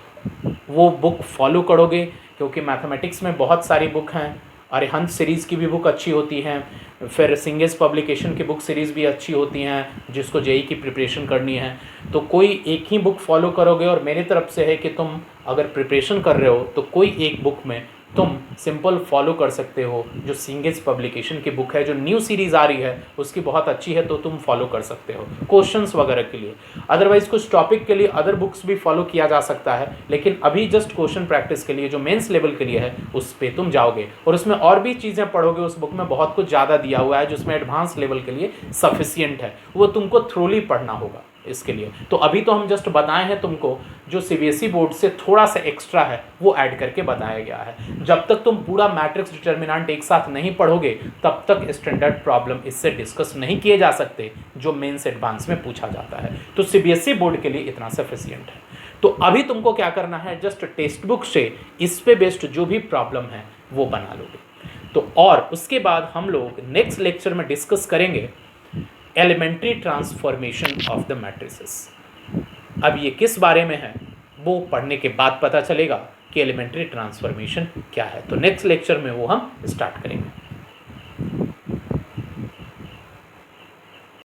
वो बुक फॉलो करोगे, क्योंकि मैथमेटिक्स में बहुत सारी बुक हैं। अरिहंत सीरीज़ की भी बुक अच्छी होती हैं, फिर सिंगेस पब्लिकेशन की बुक सीरीज़ भी अच्छी होती हैं जिसको जेई की प्रिपरेशन करनी है। तो कोई एक ही बुक फॉलो करोगे, और मेरी तरफ से है कि तुम अगर प्रिपरेशन कर रहे हो तो कोई एक बुक में तुम सिंपल फॉलो कर सकते हो। जो सिंगेस पब्लिकेशन की बुक है, जो न्यू सीरीज़ आ रही है, उसकी बहुत अच्छी है, तो तुम फॉलो कर सकते हो क्वेश्चंस वगैरह के लिए। अदरवाइज कुछ टॉपिक के लिए अदर बुक्स भी फॉलो किया जा सकता है, लेकिन अभी जस्ट क्वेश्चन प्रैक्टिस के लिए जो मेंस लेवल के लिए है उस पर तुम जाओगे, और उसमें और भी चीज़ें पढ़ोगे। उस बुक में बहुत कुछ ज़्यादा दिया हुआ है जिसमें एडवांस लेवल के लिए सफिशियंट है, वो तुमको थ्रोली पढ़ना होगा इसके लिए। तो अभी तो हम जस्ट बताए हैं तुमको, जो सीबीएसई बोर्ड से थोड़ा सा एक्स्ट्रा है वो ऐड करके बताया गया है। जब तक तुम पूरा मैट्रिक्स डिटर्मिनेंट एक साथ नहीं पढ़ोगे तब तक स्टैंडर्ड प्रॉब्लम इससे डिस्कस नहीं किए जा सकते जो मेंस एडवांस में पूछा जाता है। तो सीबीएसई बोर्ड के लिए इतना सफिशियंट है। तो अभी तुमको क्या करना है, जस्ट टेक्स्ट बुक से इस पे बेस्ड जो भी प्रॉब्लम है वो बना लोगे। तो और उसके बाद हम लोग नेक्स्ट लेक्चर में डिस्कस करेंगे elementary transformation of the matrices. अब ये किस बारे में है वो पढ़ने के बाद पता चलेगा कि एलिमेंट्री ट्रांसफॉर्मेशन क्या है। तो नेक्स्ट लेक्चर में वो हम स्टार्ट करेंगे।